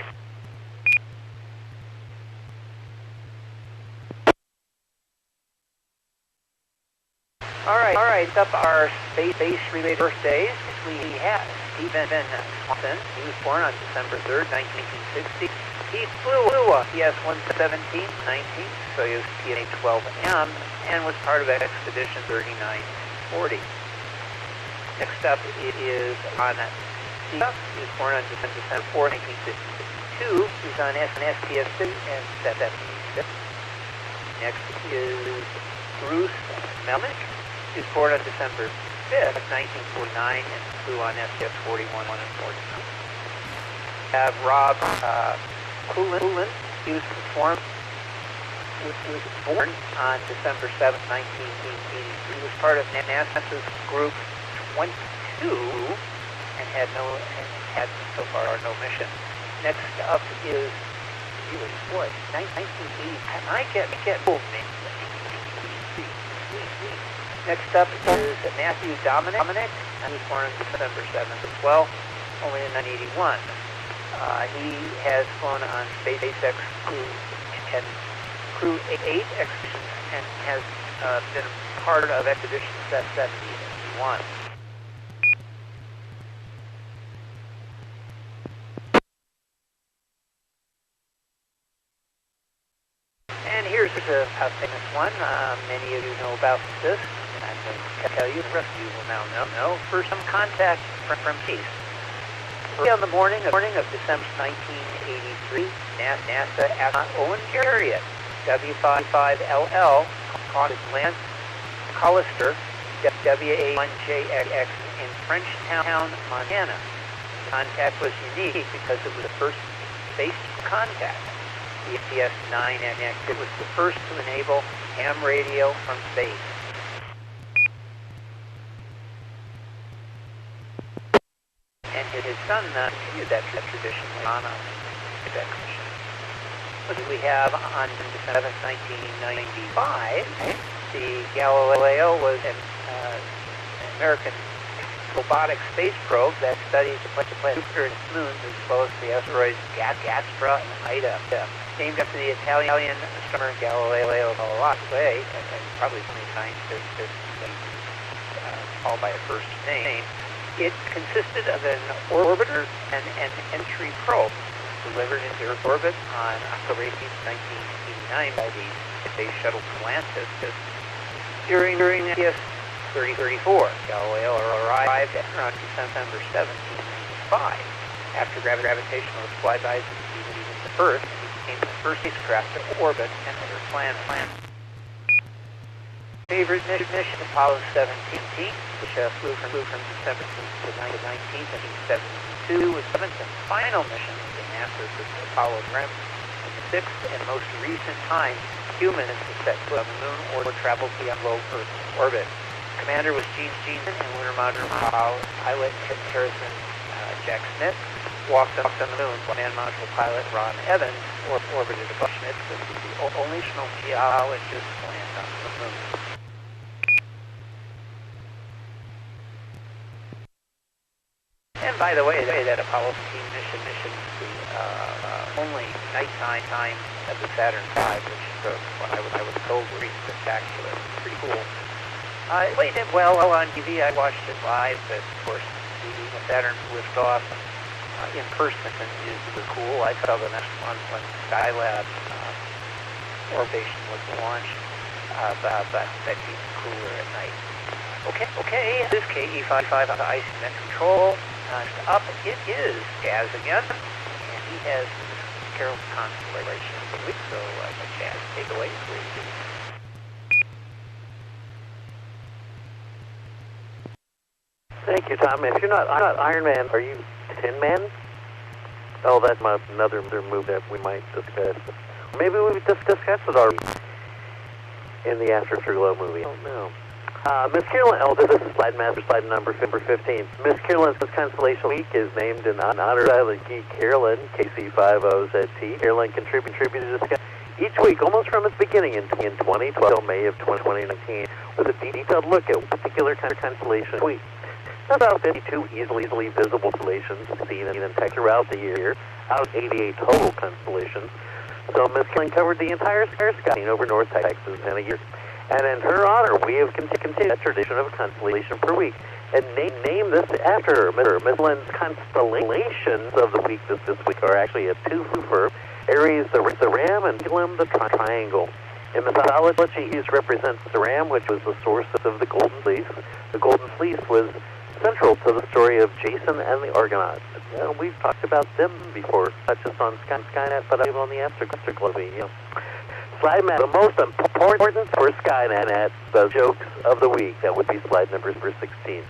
All right, up our space-related birthdays. We have Stephen Swanson. He was born on December 3rd, 1960. He flew a PS-117, 19, Soyuz PNA-12M, and was part of Expedition 3940. Next up, it is on Steve. He was born on December 4th, 1952. He was on STS-6 and 76. Next is Bruce Melnick. He was born on December 5th, 1949, and flew on STS-41 and 49. We have Rob Coolin. He was born on December 7th, 1983. He was part of NASA's Group 22 and had so far no mission. Next up is 1980. I get old names. Next up is Matthew Dominic. He was born on December 7th as well, only in 1981. He has flown on SpaceX Crew 8 expeditions and has been part of Expedition 71. And here's a famous one. Many of you know about this, and I'm going to tell you, the rest of you will now know. For some contact from Keith. On the morning of December 1983, NASA astronaut Owen Garriott, W55LL, caught Lance Collister, WA1JX in Frenchtown, Montana. The contact was unique because it was the first space contact. The DS-9X, it was the first to enable ham radio from space. And his son continued that tradition on a mission. What did we have on December 1995? The Galileo was an American robotic space probe that studies the planet Jupiter and its moons, as well as the asteroids Gaspra and Ida. Named after the Italian astronomer Galileo Galilei, and probably so many scientists that called by a first name. It consisted of an orbiter and an entry probe delivered into Earth orbit on October 18, 1989 by the Space Shuttle Atlantis. During the DS-3034, Galileo arrived at around December 7, 1995. After gravitational flybys of Earth, it became the first spacecraft to orbit another planet. favorite mission, Apollo 17, which flew from December to 19th, 1972, was seventh and final mission of NASA's Apollo program, and the sixth and most recent time humans to set foot on the moon or travel beyond low Earth orbit. Commander was Gene and lunar module pilot Harrison Jack Smith walked on the moon. Man module pilot Ron Evans orbited above Schmidt, was the only geologist to land on the moon. And by the way, that Apollo 15 mission the only nighttime time of the Saturn V, which is what I was told were pretty spectacular, pretty cool. It played it well on TV. I watched it live, but of course, seeing the Saturn lift off in person is cool. I saw the next one when Skylab orbitation was launched, but that's even cooler at night. Okay, this KE-55 on the ICMET control. Up, it is Jazz again, and he has Carol Constellation of the week, so Jazz, take it away, please. Thank you, Tom. If you're not Iron Man, are you Tin Man? Oh, that's another move that we might discuss. Maybe we've discussed it already in the Afterglow movie. Oh, no. Miss Carolyn, this is slide master, slide number 15. Miss Carolyn's Constellation Week is named in honor of Silent Geek Carolyn, KC50ZT. Carolyn contributed to the sky each week, almost from its beginning in 2012 till May of 2019, with a detailed look at a particular constellation week. About 52 easily visible constellations seen in tech throughout the year, out of 88 total constellations. So Miss Carolyn covered the entire sky over North Texas in a year. And in her honor, we have continued that tradition of a constellation per week, and named this after her. Miss Carolyn's constellations of the week this week are actually a twofer: Aries, the Ram, and Neptune, the Triangle. In mythology, he represents the Ram, which was the source of the Golden Fleece. The Golden Fleece was central to the story of Jason and the Argonauts. Well, we've talked about them before, not just on Skynet, but even on the Afterglow. Slide map, the most important for Skynet, the jokes of the week. That would be slide number 16.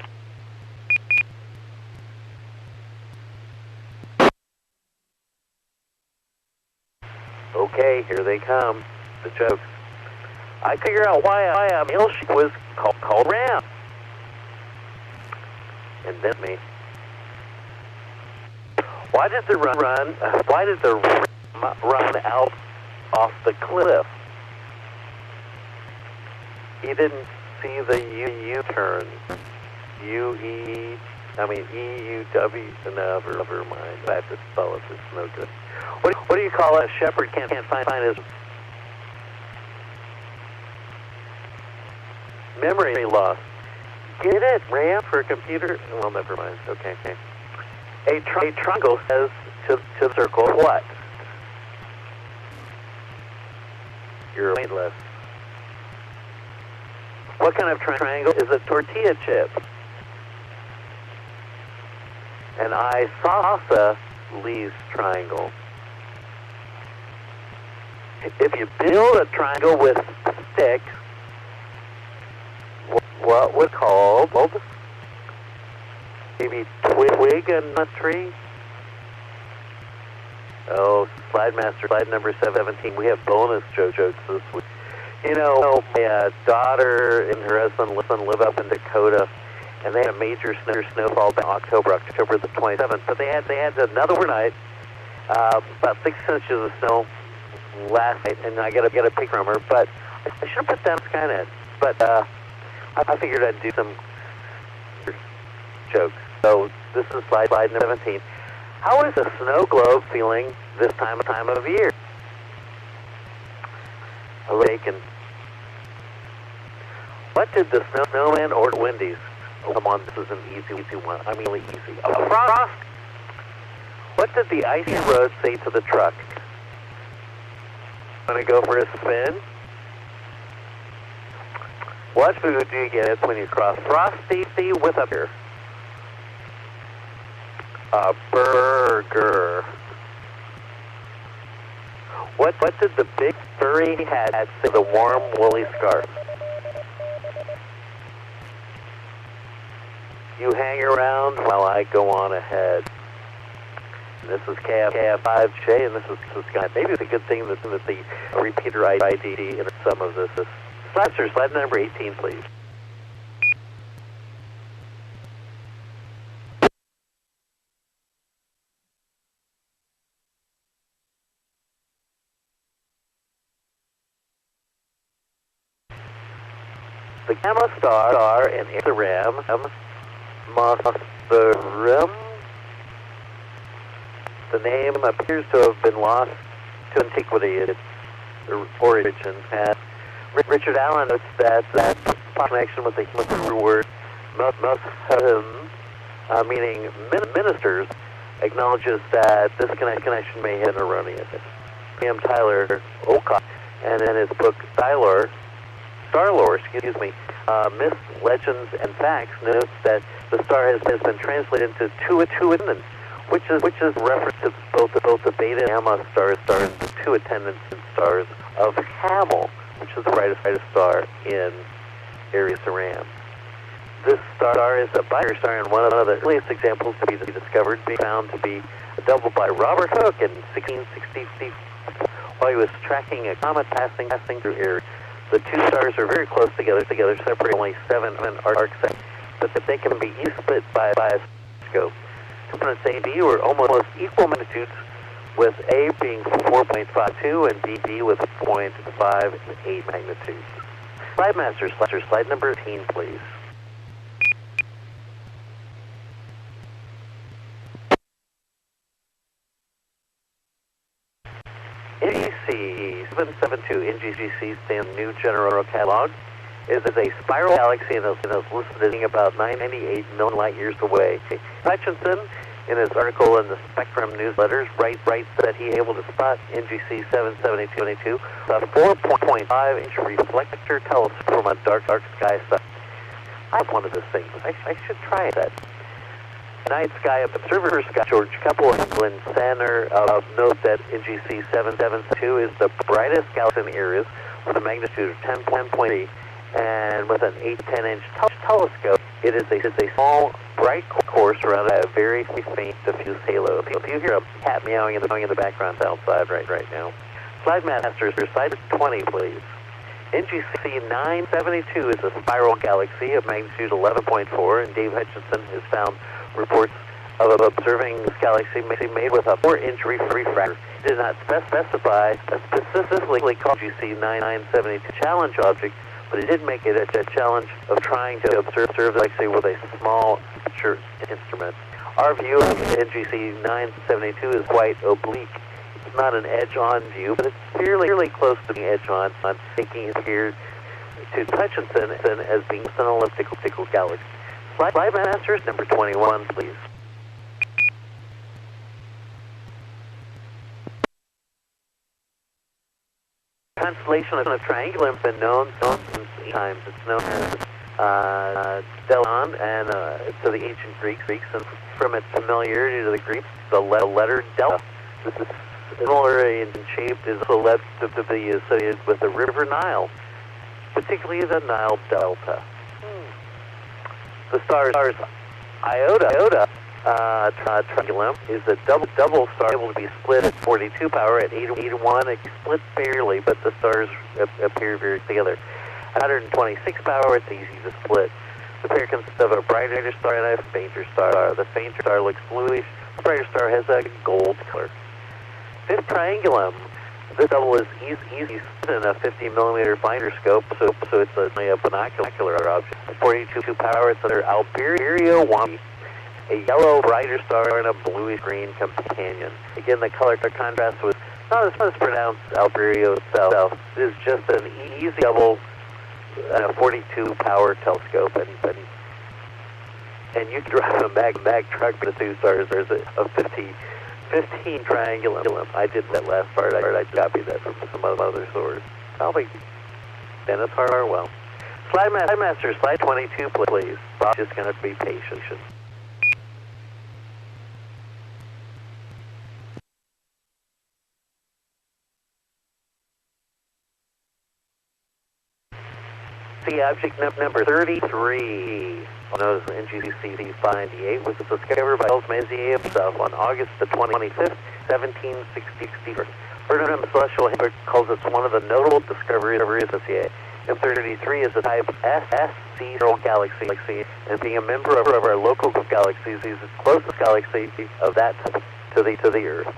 Okay, here they come, the jokes. I figure out why a milkshake was called Ram. And then me. Why did the ram run out off the cliff? He didn't see the U-turn. EUW. Never mind. I have to spell it. It's no good. What do you call it? A shepherd can't find his memory loss. Get it? RAM for a computer? Well, never mind. Okay. A triangle says to the circle what? You're weightless. What kind of triangle is a tortilla chip? An isosceles triangle. If you build a triangle with sticks, what would called maybe twig and a tree? Oh, slide master, slide number 17. We have bonus jokes this week. You know, my daughter and her husband live up in Dakota, and they had a major snowfall back in October the 27th. But they had another overnight, about 6 inches of snow last night, and I got a pic from her. But I should have put down Skynet. But I figured I'd do some jokes. So this is slide number 17. How is the snow globe feeling this time of year? Awaken. What did the snowman order at Wendy's? Oh, come on, this is an easy one. I mean, really easy. A frost. What did the icy road say to the truck? Want to go for a spin? What food do you get when you cross Frosty with a beer? A burger. What did the big furry hat say to the warm woolly scarf? You hang around while I go on ahead. This is KF5J, and this is Scott. Maybe it's a good thing that the repeater ID in some of this. Slide number 18, please. The Gamma star in the ram, the name appears to have been lost to antiquity. Its origin. Richard Allen notes that connection with the word meaning ministers, acknowledges that this connection may have been erroneous. M. Tyler Olcott, and in his book Starlore, Myths, Legends, and Facts, notes that the star has been translated into two attendants, which is reference to both the Beta and Gamma stars and the two attendant stars of Hamel, which is the brightest star in Aries Ram. This star is a binary star, and one of the earliest examples to be discovered, being found to be doubled by Robert Hooke in 1660 while he was tracking a comet passing through Aries. The two stars are very close together, separating only 7 arc seconds, but they can be easily split by a scope. Components A and B were almost equal magnitudes, with A being 4.52 and B with 0.58 magnitudes. Slide master, slide number 18, please. NGC 772, NGC stands New General Catalog, is a spiral galaxy and is listed about 98 million light years away. Hutchinson, in his article in the Spectrum newsletters, writes that he able to spot NGC 772, a 4.5-inch reflector telescope from a dark sky site. I wanted this thing. I should try that. Night Sky Observer Scott George Keppel and Glenn Sanner note that NGC 772 is the brightest galaxy in Aries with a magnitude of 10.3, and with an 8-10-inch telescope, it is a small, bright core surrounded by a very faint, diffuse halo. If you hear a cat meowing in the background outside right now. Slide master, slide 20, please. NGC 972 is a spiral galaxy of magnitude 11.4, and Dave Hutchinson has found reports of observing this galaxy made with a 4-inch refractor. It did not specify a specifically called NGC 972 challenge object, but it did make it a challenge of trying to observe the galaxy with a small instrument. Our view of NGC 972 is quite oblique. It's not an edge-on view, but it's fairly close to being edge-on, making it here to Hutchinson as being an elliptical galaxy. Slide masters, number 21, please. Constellation of Triangulum has been known since times. It's known as Delon, and to the ancient Greeks, and from its familiarity to the Greeks, the letter Delta. This is similar in shape, is also led to be associated with the River Nile, particularly the Nile Delta. The stars Iota Triangulum is a double star able to be split at 42 power at 8 to 1. It splits barely, but the stars appear very together. At 126 power, it's easy to split. The pair consists of a brighter star and a fainter star. The fainter star looks bluish. The brighter star has a gold color. Fifth Triangulum. This double is easy in a 50-millimeter finder scope, so it's only a binocular object. At 42 power, it's under Alberio Wampi, a yellow brighter star and a bluish-green companion. Again, the color contrast was not as pronounced Alberio itself. It is just an easy double, 42 power telescope, and you can drive a mag truck for the two stars. There's a 15 Triangulum. I did that last part. I copied that from some other source. Probably Dennis Harwell. Slide master, slide 22, please. Bob's just going to be patient. See object number 33, known as NGC 598, was discovered by Charles Messier himself on August the 25th, 1760. Burnham Celestial Hamburg calls it one of the notable discoveries of Messier. M33 is a type SSC galaxy, and being a member of our local galaxies, is the closest galaxy of that type to the Earth.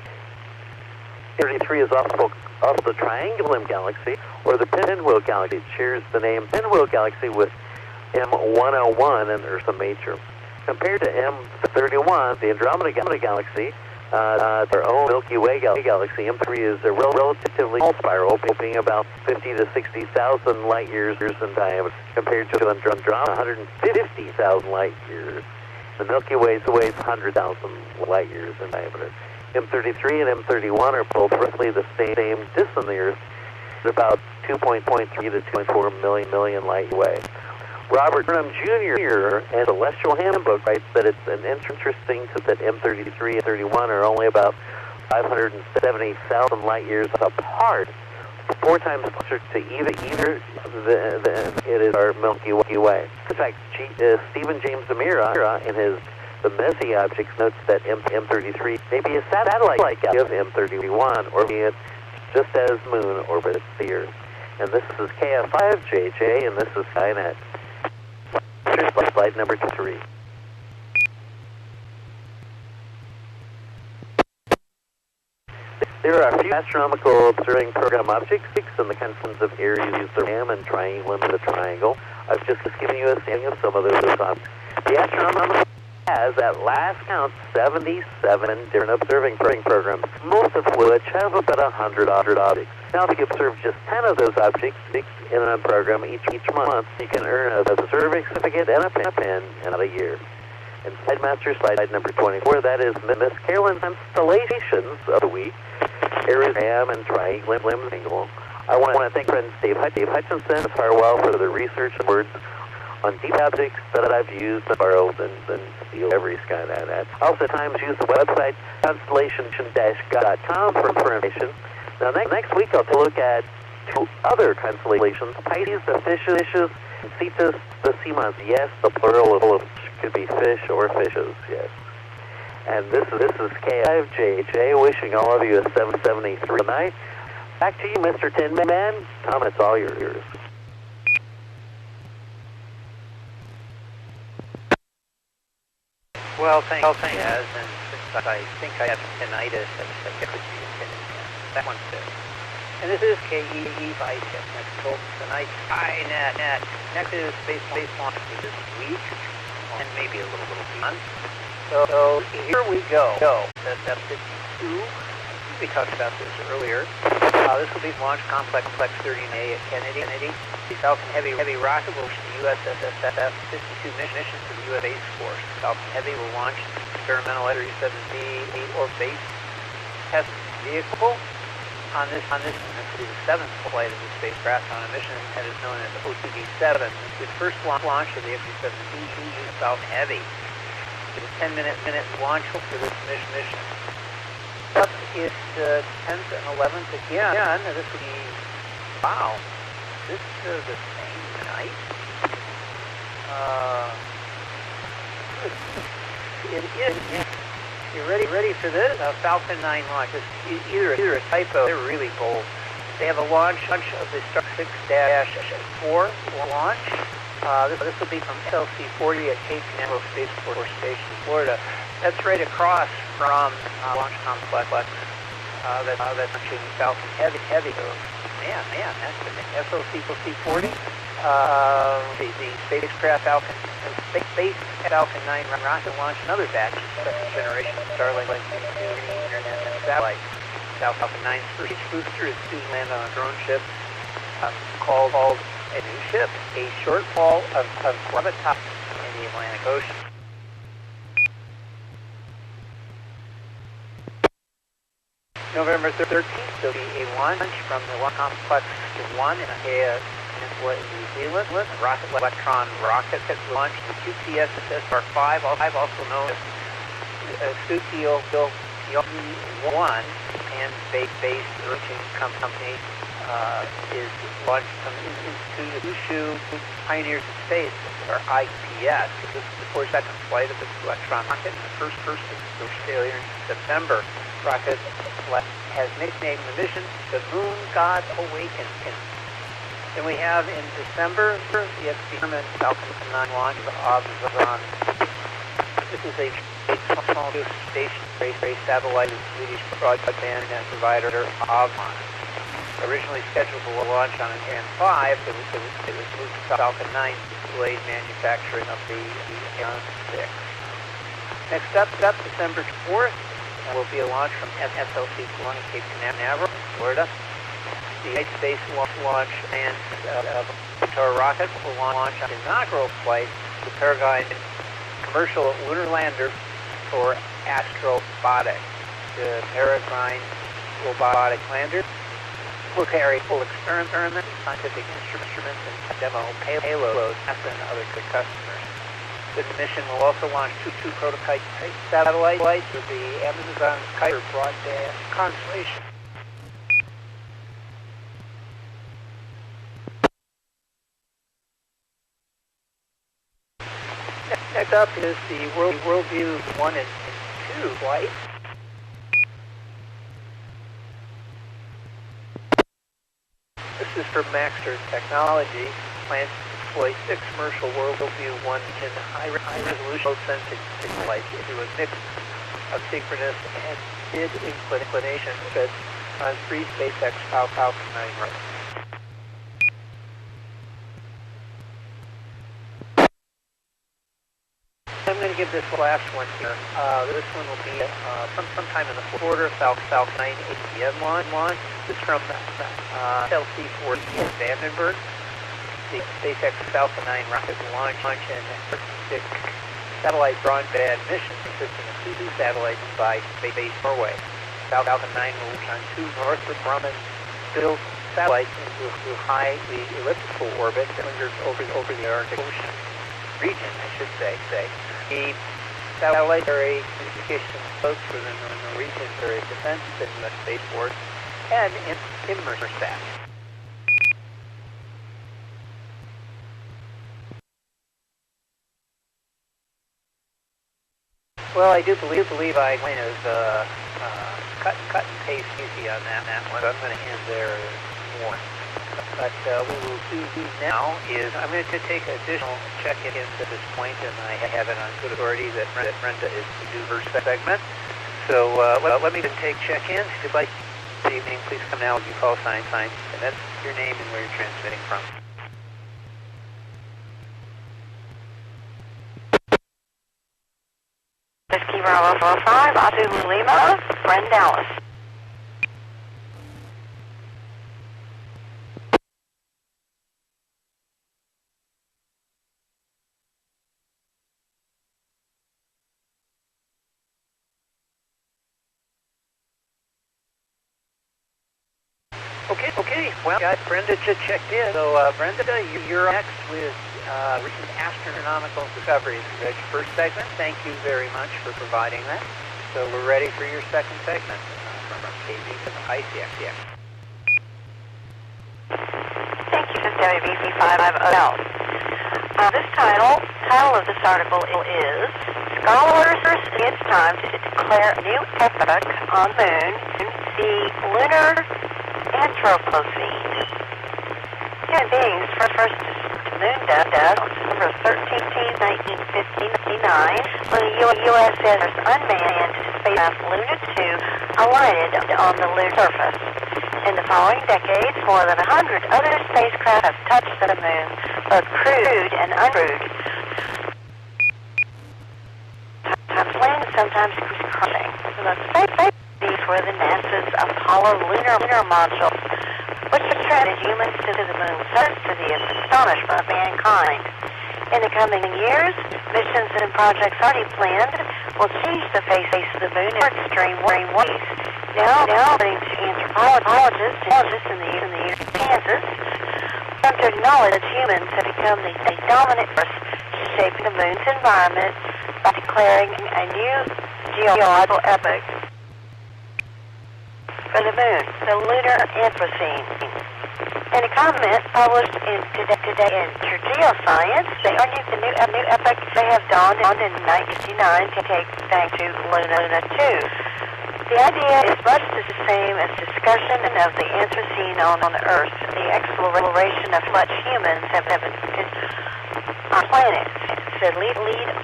33 is also the Triangulum Galaxy, or the Pinwheel Galaxy. It shares the name Pinwheel Galaxy with M101 in Ursa Major. Compared to M31, the Andromeda Galaxy, their own Milky Way galaxy, M3 is a relatively small spiral, being about 50 to 60,000 light years in diameter, compared to Andromeda, 150,000 light years. The Milky Way weighs 100,000 light years in diameter. M33 and M31 are both roughly the same distance from the Earth, at about 2.3 to 2.4 million light away. Robert Burnham Jr. in Celestial Handbook writes that it's an interesting that M33 and 31 are only about 570,000 light years apart, 4 times closer to either than it is our Milky Way. In fact, Stephen James Amira in his The Messier Objects notes that M33 may be a satellite of M31, orbiting just as Moon orbits the Earth. And this is KF5JJ, and this is Skynet. Here's slide number 3. There are a few astronomical observing program objects in the constellations of Aries, the Ram, and Triangulum, the Triangle. I've just given you a sampling of some of those objects. The astronomical has, at last count, 77 different observing programs, most of which have about 100 objects. Now, if you observe just 10 of those objects in a program each month, you can earn an observing certificate and a pen in a year. And Slide Master, slide number 24, that is Miss Carolyn's Constellations of the week, Aries, Ram, and Triangle. I want to thank friend Dave Hutchinson as Farwell for the research and words on deep objects that I've used and borrowed and steal every Skynet. Also, at times use the website constellation-god.com for information. Now, next week I'll look at 2 other constellations: Pisces, the fishes, and Cetus, the sea months. Yes, the plural of could be fish or fishes. Yes. And this is K5JJ wishing all of you a 773 night. Back to you, Mr. Tin Man. Tom, it's all yours. Well, thanks, and since I think I have tinnitus, that one's good. And this is KE5 next talk tonight. Skynet. Next is space launch for this week, and maybe a little beyond. So here we go. That's F-52. We talked about this earlier. This will be Launch Complex 13A at Kennedy. The Falcon Heavy rocket will launch the USS F-52 mission for the U.S. Space Force. Falcon Heavy will launch experimental F-37B or base test vehicle. On this will be the 7th flight of the spacecraft on a mission that is known as O2D-7. The first launch of the F-37B using Falcon Heavy. It's a 10-minute launch for this mission. Up is 10th and 11th again. This will be, wow, this is the same night. It is. You're ready for this? Falcon 9 launch. It's either a typo. They're really bold. They have a launch of the Star 6-4 launch. This will be from SLC-40 at Cape Canaveral Space Force Station, Florida. That's right across from Launch Complex. That's launching Falcon Heavy. Man, that's the SLC-40. The spacecraft Falcon, Space Falcon 9 rocket launched another batch of second-generation Starlink internet and satellite. Falcon 9's first booster is soon land on a drone ship called a new ship, a short haul of gravitas in the Atlantic Ocean. November 13th, there will be a launch from the Launch Complex 1 in Ahea Peninsula in New Zealand. Rocket Electron rocket that will launch the QTSSR-5, also known as Sukio 1, and based launching company is launched from Institute of Wushu Pioneers in Space, or IPS. This is the 42nd flight of the Electron rocket, and the first failure in September. Rocket has nicknamed the mission the Moon God Awakens. Then we have in December the experiment Falcon 9 launch of Avazon. This is a small space satellite of Swedish broadband net provider Avon. Originally scheduled to launch on an N5, it was moved to Falcon 9, delayed manufacturing of the N6. Next up, December 4th, will be a launch from SLC Long in Cape Canaveral, Florida. The United States launch and Tor rocket will launch on inaugural flight the Peregrine commercial lunar lander for Astrobotic. The Peregrine robotic lander will carry full experiment, scientific instruments, and demo payloads and other good customers. This mission will also launch two prototype satellites with the Amazon Kuiper broadband Constellation. Next up is the Worldview 1 and 2 flight. This is for Maxter Technology, plans to deploy 6 commercial Worldview 1 in high-resolution sensing flights into a mix of synchronous and mid-inclination orbits on 3 SpaceX Falcon 9 rockets. I'm going to give this last one here. This one will be sometime in the quarter, Falcon 9 ATM launch. This is from LC-4 in Vandenberg. The SpaceX Falcon 9 rocket will launch an Arctic satellite broadband mission consisting of 2 satellites by Space Norway. Falcon 9 will launch on 2 Northrop Grumman-built satellites into a highly elliptical orbit that lingers over the Arctic Ocean region, I should say. The satellites are a communication post for the Norwegian Defense and U.S. Space Force and Inmarsat. Well, I do believe I kind of cut and paste easy on that one. So I'm going to end there more. But what we'll do now is I'm going to take additional check-ins at this point, and I have it on good authority that Brenda is to do her segment. So let me take check-ins. If you'd like this evening, please come now with your call sign, and that's your name and where you're transmitting from. Whiskey Bravo 45, Azu Lima, Brenda Dallas. Okay. Well, Brenda just checked in. So, Brenda, you're next with recent astronomical discoveries. That's your first segment. Thank you very much for providing that. So we're ready for your second segment from KZ to the ICX. Thank you, WBC550. This title of this article is Scholars Say It's Time to Declare a New Epoch on the Moon, the Lunar Anthropocene. Human beings first to moon dust on December 13, 1959, when the USS unmanned spacecraft Luna 2 alighted on the lunar surface. In the following decades, more than 100 other spacecraft have touched the moon, both crewed and uncrewed. Sometimes sometimes crushing. The space were the NASA's Apollo lunar module, which transported humans to the moon first to the astonishment of mankind. In the coming years, missions and projects already planned will change the face of the moon in extreme ways. Now, according to anthropologists in the Kansas, come to acknowledge that humans have become the dominant force shaping the moon's environment by declaring a new geological epoch for the moon, the lunar Anthropocene. In a comment published in Today in Geoscience, they argued the new epoch may have dawned in 1959 to take thanks to Luna 2. The idea is much the same as discussion of the Anthropocene on Earth, the exploration of much humans have visited our planet, said lead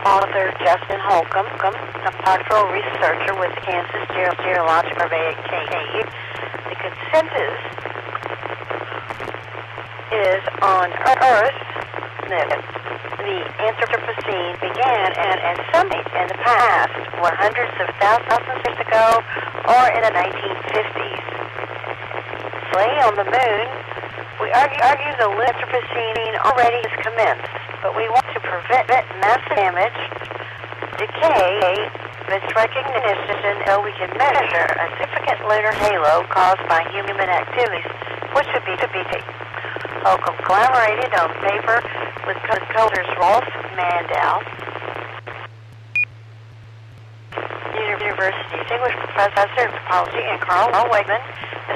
author Justin Holcomb, a doctoral researcher with the Kansas Geological Survey at KU. The consensus is on Earth, the Anthropocene began at some point in the past, were hundreds of thousands of years ago, or in the 1950s. On the Moon, we argue the Anthropocene already has commenced, but we want to prevent massive damage, decay, its recognition, so we can measure a significant lunar halo caused by human activities, which would be Holcomb collaborated on paper with co-authors Rolf Mandel, University Distinguished Professor of Topology, and Carl Wakeman,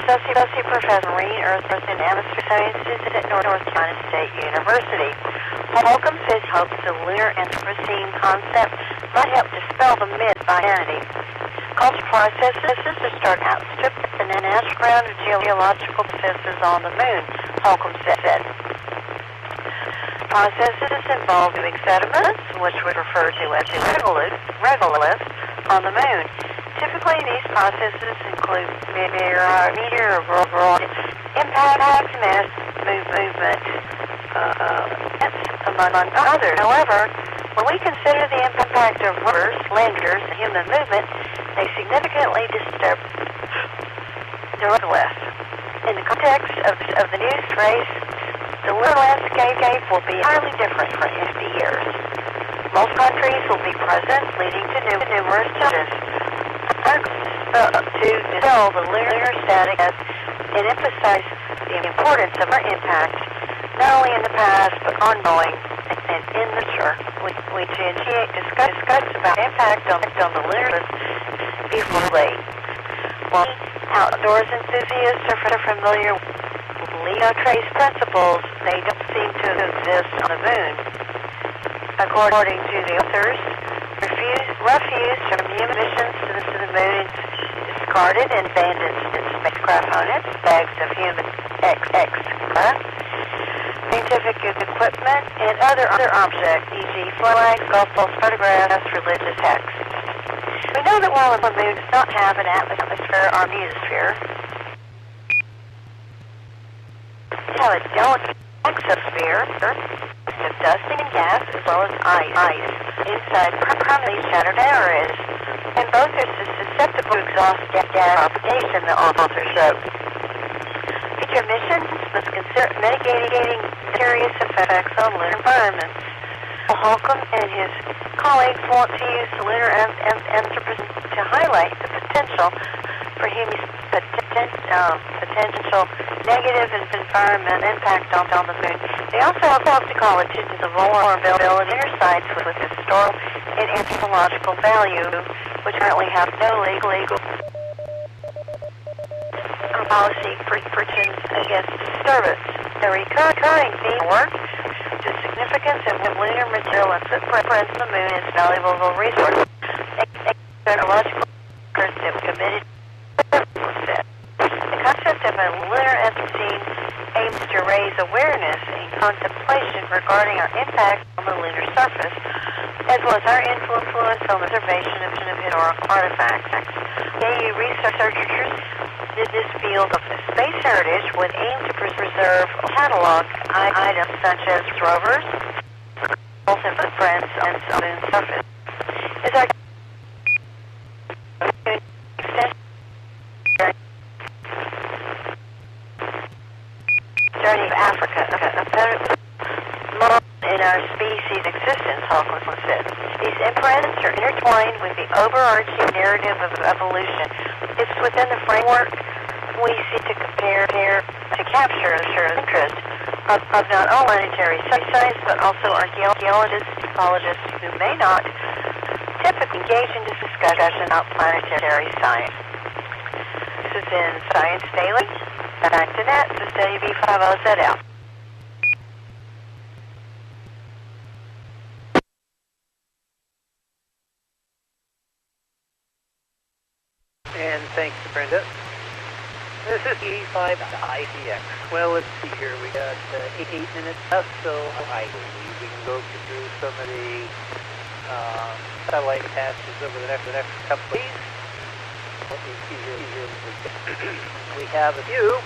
Associate Professor of Marine Earth and Atmospheric Sciences at North Carolina State University. Holcomb says he hopes the lunar Anthropocene concept might help dispel the myth by humanity. Cultural processes to start outstripping the natural ground of geological processes on the Moon, Holcomb said. Processes involve moving sediments, which we refer to as regoliths, on the Moon. Typically, these processes include meteorological impact, mass movement, among others. However, when we consider the impact of rivers, landers, and human movement, they significantly disturb the regolith. In the context of the news race, the lunar landscape will be entirely different for 50 years. Most countries will be present, leading to numerous challenges. To dispel the lunar static and emphasize the importance of our impact, not only in the past, but ongoing and in the future. We initiate discussions about impact on the lunar before late. While outdoors enthusiasts are familiar with Leo trace principles, they don't seem to exist on the Moon. According to the authors, refuse from human missions to the Moon is discarded and abandoned spacecraft components, bags of human excreta, scientific equipment, and other objects, e.g. flags, golf balls, photographs, religious texts. We know that while the Moon does not have an atmosphere or mesosphere, it has a delicate exosphere of dust and gas, as well as ice inside permanently shattered areas, and both are susceptible to exhaust gas propagation, the author showed. Future missions must consider mitigating serious effects on lunar environments. Holcomb and his colleagues want to use the lunar Anthropocene to highlight the potential for human potential negative environment impact on the Moon. They also hope to call attention to the vulnerability of inner sites with historical and anthropological value, which currently have no legal policy protections against disturbance. The recurring theme work, the significance of lunar material and footprints on the Moon is valuable resource. Anthropological that committed. The concept of a lunar Anthropocene aims to raise awareness and contemplation regarding our impact on the lunar surface, as well as our influence on the preservation of historical artifacts. KU researchers did this field of space heritage would aim to preserve catalog items such as rovers, and footprints on the Moon's surface. Is our journey of Africa, a moment in our species' existence, Holcomb said. These imprints are intertwined with the overarching narrative of evolution. It's within the framework we seek to capture the interest of not only planetary science, but also archaeologists, ecologists who may not typically engage in this discussion about planetary science. This is in Science Daily, back to net. This is WB50 set out. And thanks, Brenda. This is E5 IDX. Well, let's see here. We got 8 minutes left, so I believe we can go through some of the satellite passes over the next couple of days. Let me see here. We have a few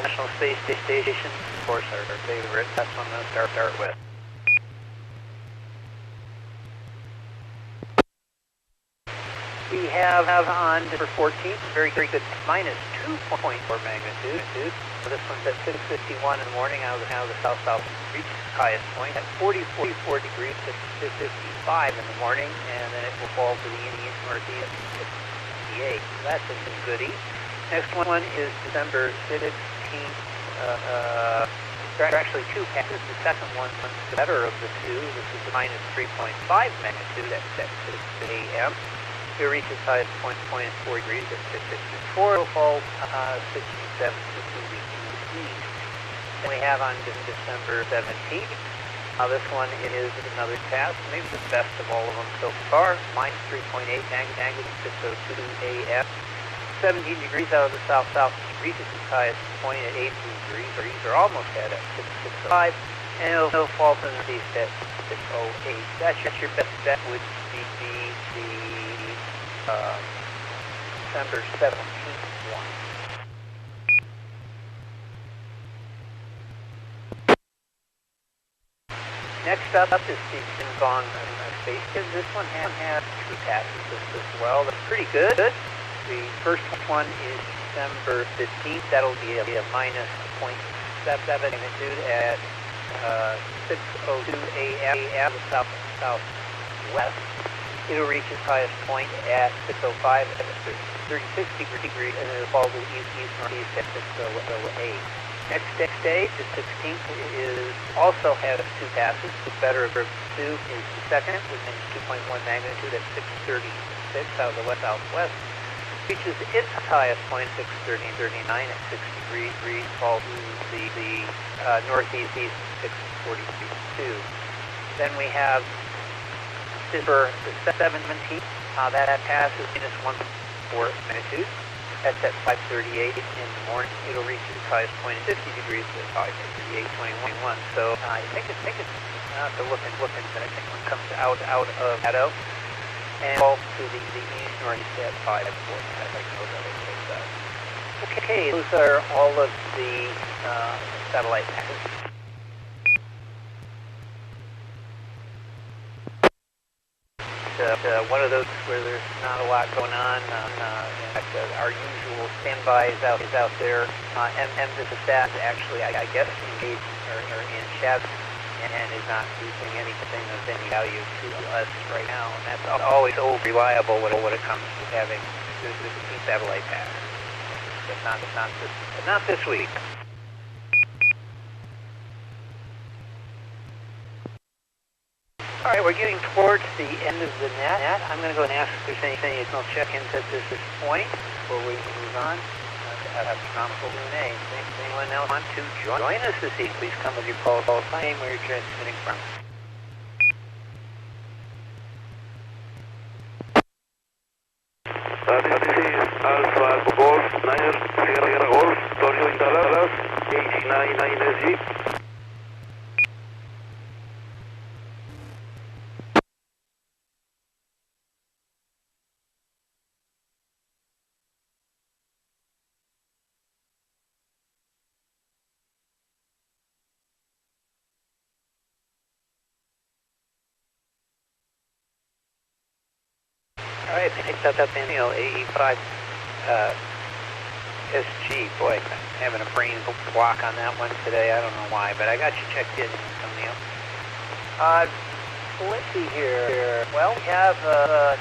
National Space Station, of course, our favorite. That's one I'm going to start with. We have on December 14th, very good, minus 2.4 magnitude. This one's at 6:51 in the morning out of the south-south, reaches its highest point at 44 degrees at 6:55 in the morning, and then it will fall to the northeast at 68. So that's a goodie. Next one is December 16th. There are actually two passes. The second one is the better of the two. This is a minus 3.5 magnitude at 6 a.m. It reaches highest point at 4 degrees at 6:64. It will fall 67 degrees. Then we have on December 17th. This one is another pass, maybe the best of all of them so far. Minus 3.8 magnitude, 6:02 a.m. 17 degrees out of the south-south. Reaches its highest point at 8 degrees. Or almost at 6:05. And it'll fall to the northeast at 6:08. That's your best bet would be the December 17th one. Next up is the Gong Space Kid. This one has two passes as well. That's pretty good. The first one is December 15th. That'll be a minus 0.7 magnitude at 6:02 a.m. southwest. It'll reach its highest point at 6:05 at 36 degrees, and it'll fall to the east-northeast at 6:08. Next day, the 16th, also has two passes. The better of the two is the second, with 2.1 magnitude at 6:36 out of the west-southwest. Reaches its highest point, 6:39 at 6 degrees, falls to the northeast, 6:42. Then we have for the 17th, that pass is minus 1.4 magnitude. That's at 5:38 in the morning. It'll reach its highest point at 50 degrees at 5:38.21. So I think it's to look into it. I think one comes out of shadow and falls to the east northeast at 5:4. I know that it takes that. Okay, those are all of the satellite passes. One of those where there's not a lot going on. In fact, our usual standby is out there. Emphasistat actually, I guess, engaged or in chat and is not using anything of any value to us right now. And that's always so reliable when it comes to having the satellite pass. But not this week. All right, we're getting towards the end of the net. I'm going to go and ask if there's anything additional check-ins at this point before we move on to astronomical Q&A. Anyone else want to join us this evening? Please come with your call sign where you're transmitting from. Alpha Golf 9 Sierra Golf, Torio instaladas, 89 SG. All right, picked up Daniel AE5 SG. Boy, I'm having a brain block on that one today. I don't know why, but I got you checked in, Neil. Let's see here. Well, we have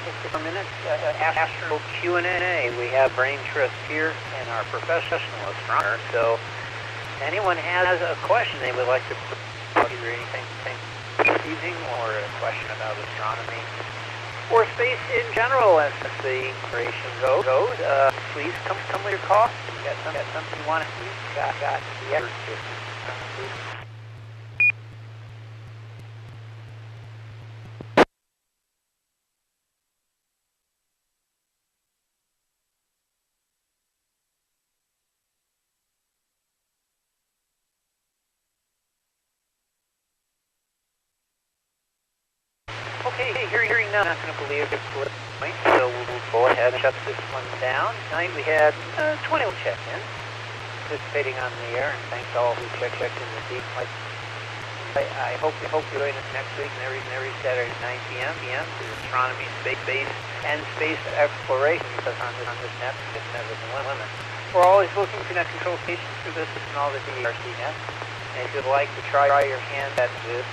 just a few minutes. Astro Q&A. We have Brain Trust here and our professional astronomer. So, anyone has a question they would like to either anything this evening or a question about astronomy. or space in general as the operation goes. Please come with your call. You got something you want to see? Got the experts. Okay, hearing now, I'm not going to believe it, so we'll go ahead and shut this one down. Tonight we had 20 check-in, participating on the air, and thanks to all who checked in the deep. I hope you join us next week and every Saturday at 9 p.m. to astronomy, space, and space exploration, because on this net, it's never been limit. We're always looking for net control stations through this and all the DRC nets. And if you'd like to try your hand at this,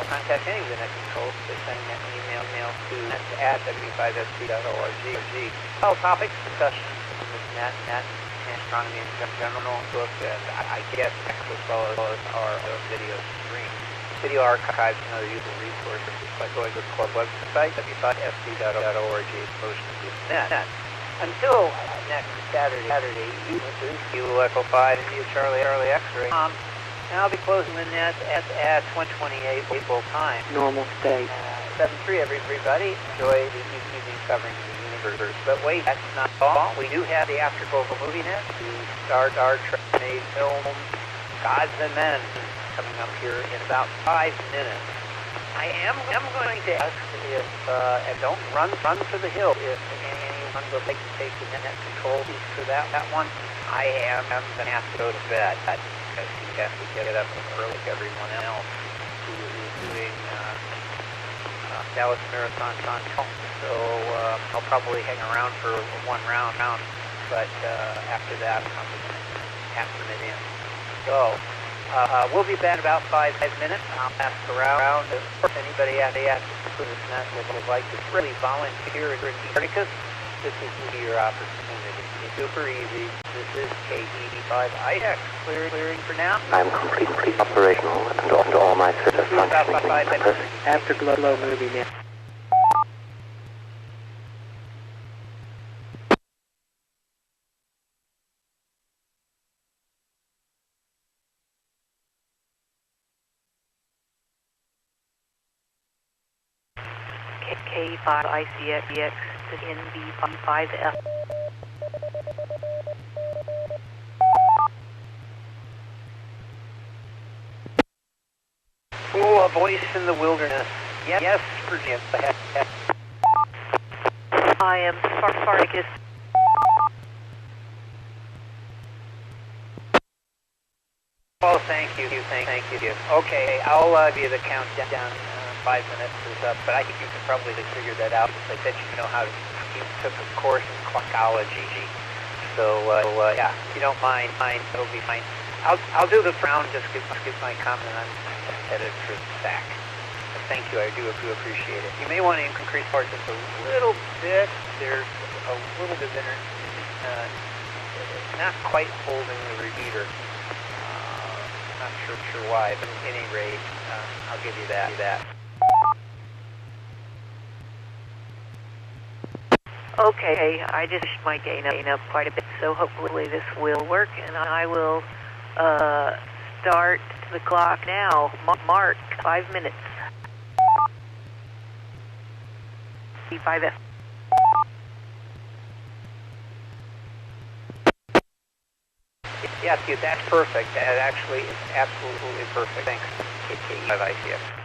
contact any of the net controls by sending an email to w5fc.org. All topics, discussions from this net, and astronomy in general, book, and I guess as well as our video stream. Video archives and other useful resources by going to the club website, w5fc.org, net. Until next Saturday, this is Kilo Echo 5 India Charlie X-ray. And I'll be closing the net at 1:28 local time. Normal state. 7:3, everybody. Enjoy the evening covering of the universe. But wait, that's not all. We do have the After Global Movie Net to start our made film, Gods and Men, coming up here in about 5 minutes. I am going to ask if, and don't run for the hill, if anyone would like to take the net control for that one. I am going to have to go to bed. Because you have to get up early like everyone else who is doing Dallas Marathon. So I'll probably hang around for one round, but after that I'm going to have to fit in. So we'll be back in about 5 minutes. I'll ask around if anybody at the this net would like to really volunteer in Copernicus. This is your opportunity. It's super easy. This is KE5IX. Clearing for now. I'm completely operational and all my systems functioning. After Glow Movie Net. K5ICX to NV5F. Oh, a voice in the wilderness. Yes, Virginia. I am Spartacus. Oh, thank you. Okay, I'll give you the countdown. 5 minutes is up, but I think you can probably figure that out. I bet you know how to. You took a course in clockology, so yeah, if you don't mind, it'll be fine. I'll do the round. Just give my comment. I'm headed for the sack. But thank you. I do appreciate it. You may want to increase part just a little bit. There's a little bit of not quite holding the repeater. Not sure why, but at any rate, I'll give you that. Okay, I just might gain up quite a bit, so hopefully this will work, and I will start the clock now. Mark 5 minutes. C5F. Yes, that's perfect. That actually is absolutely perfect. Thanks, KE5ICX.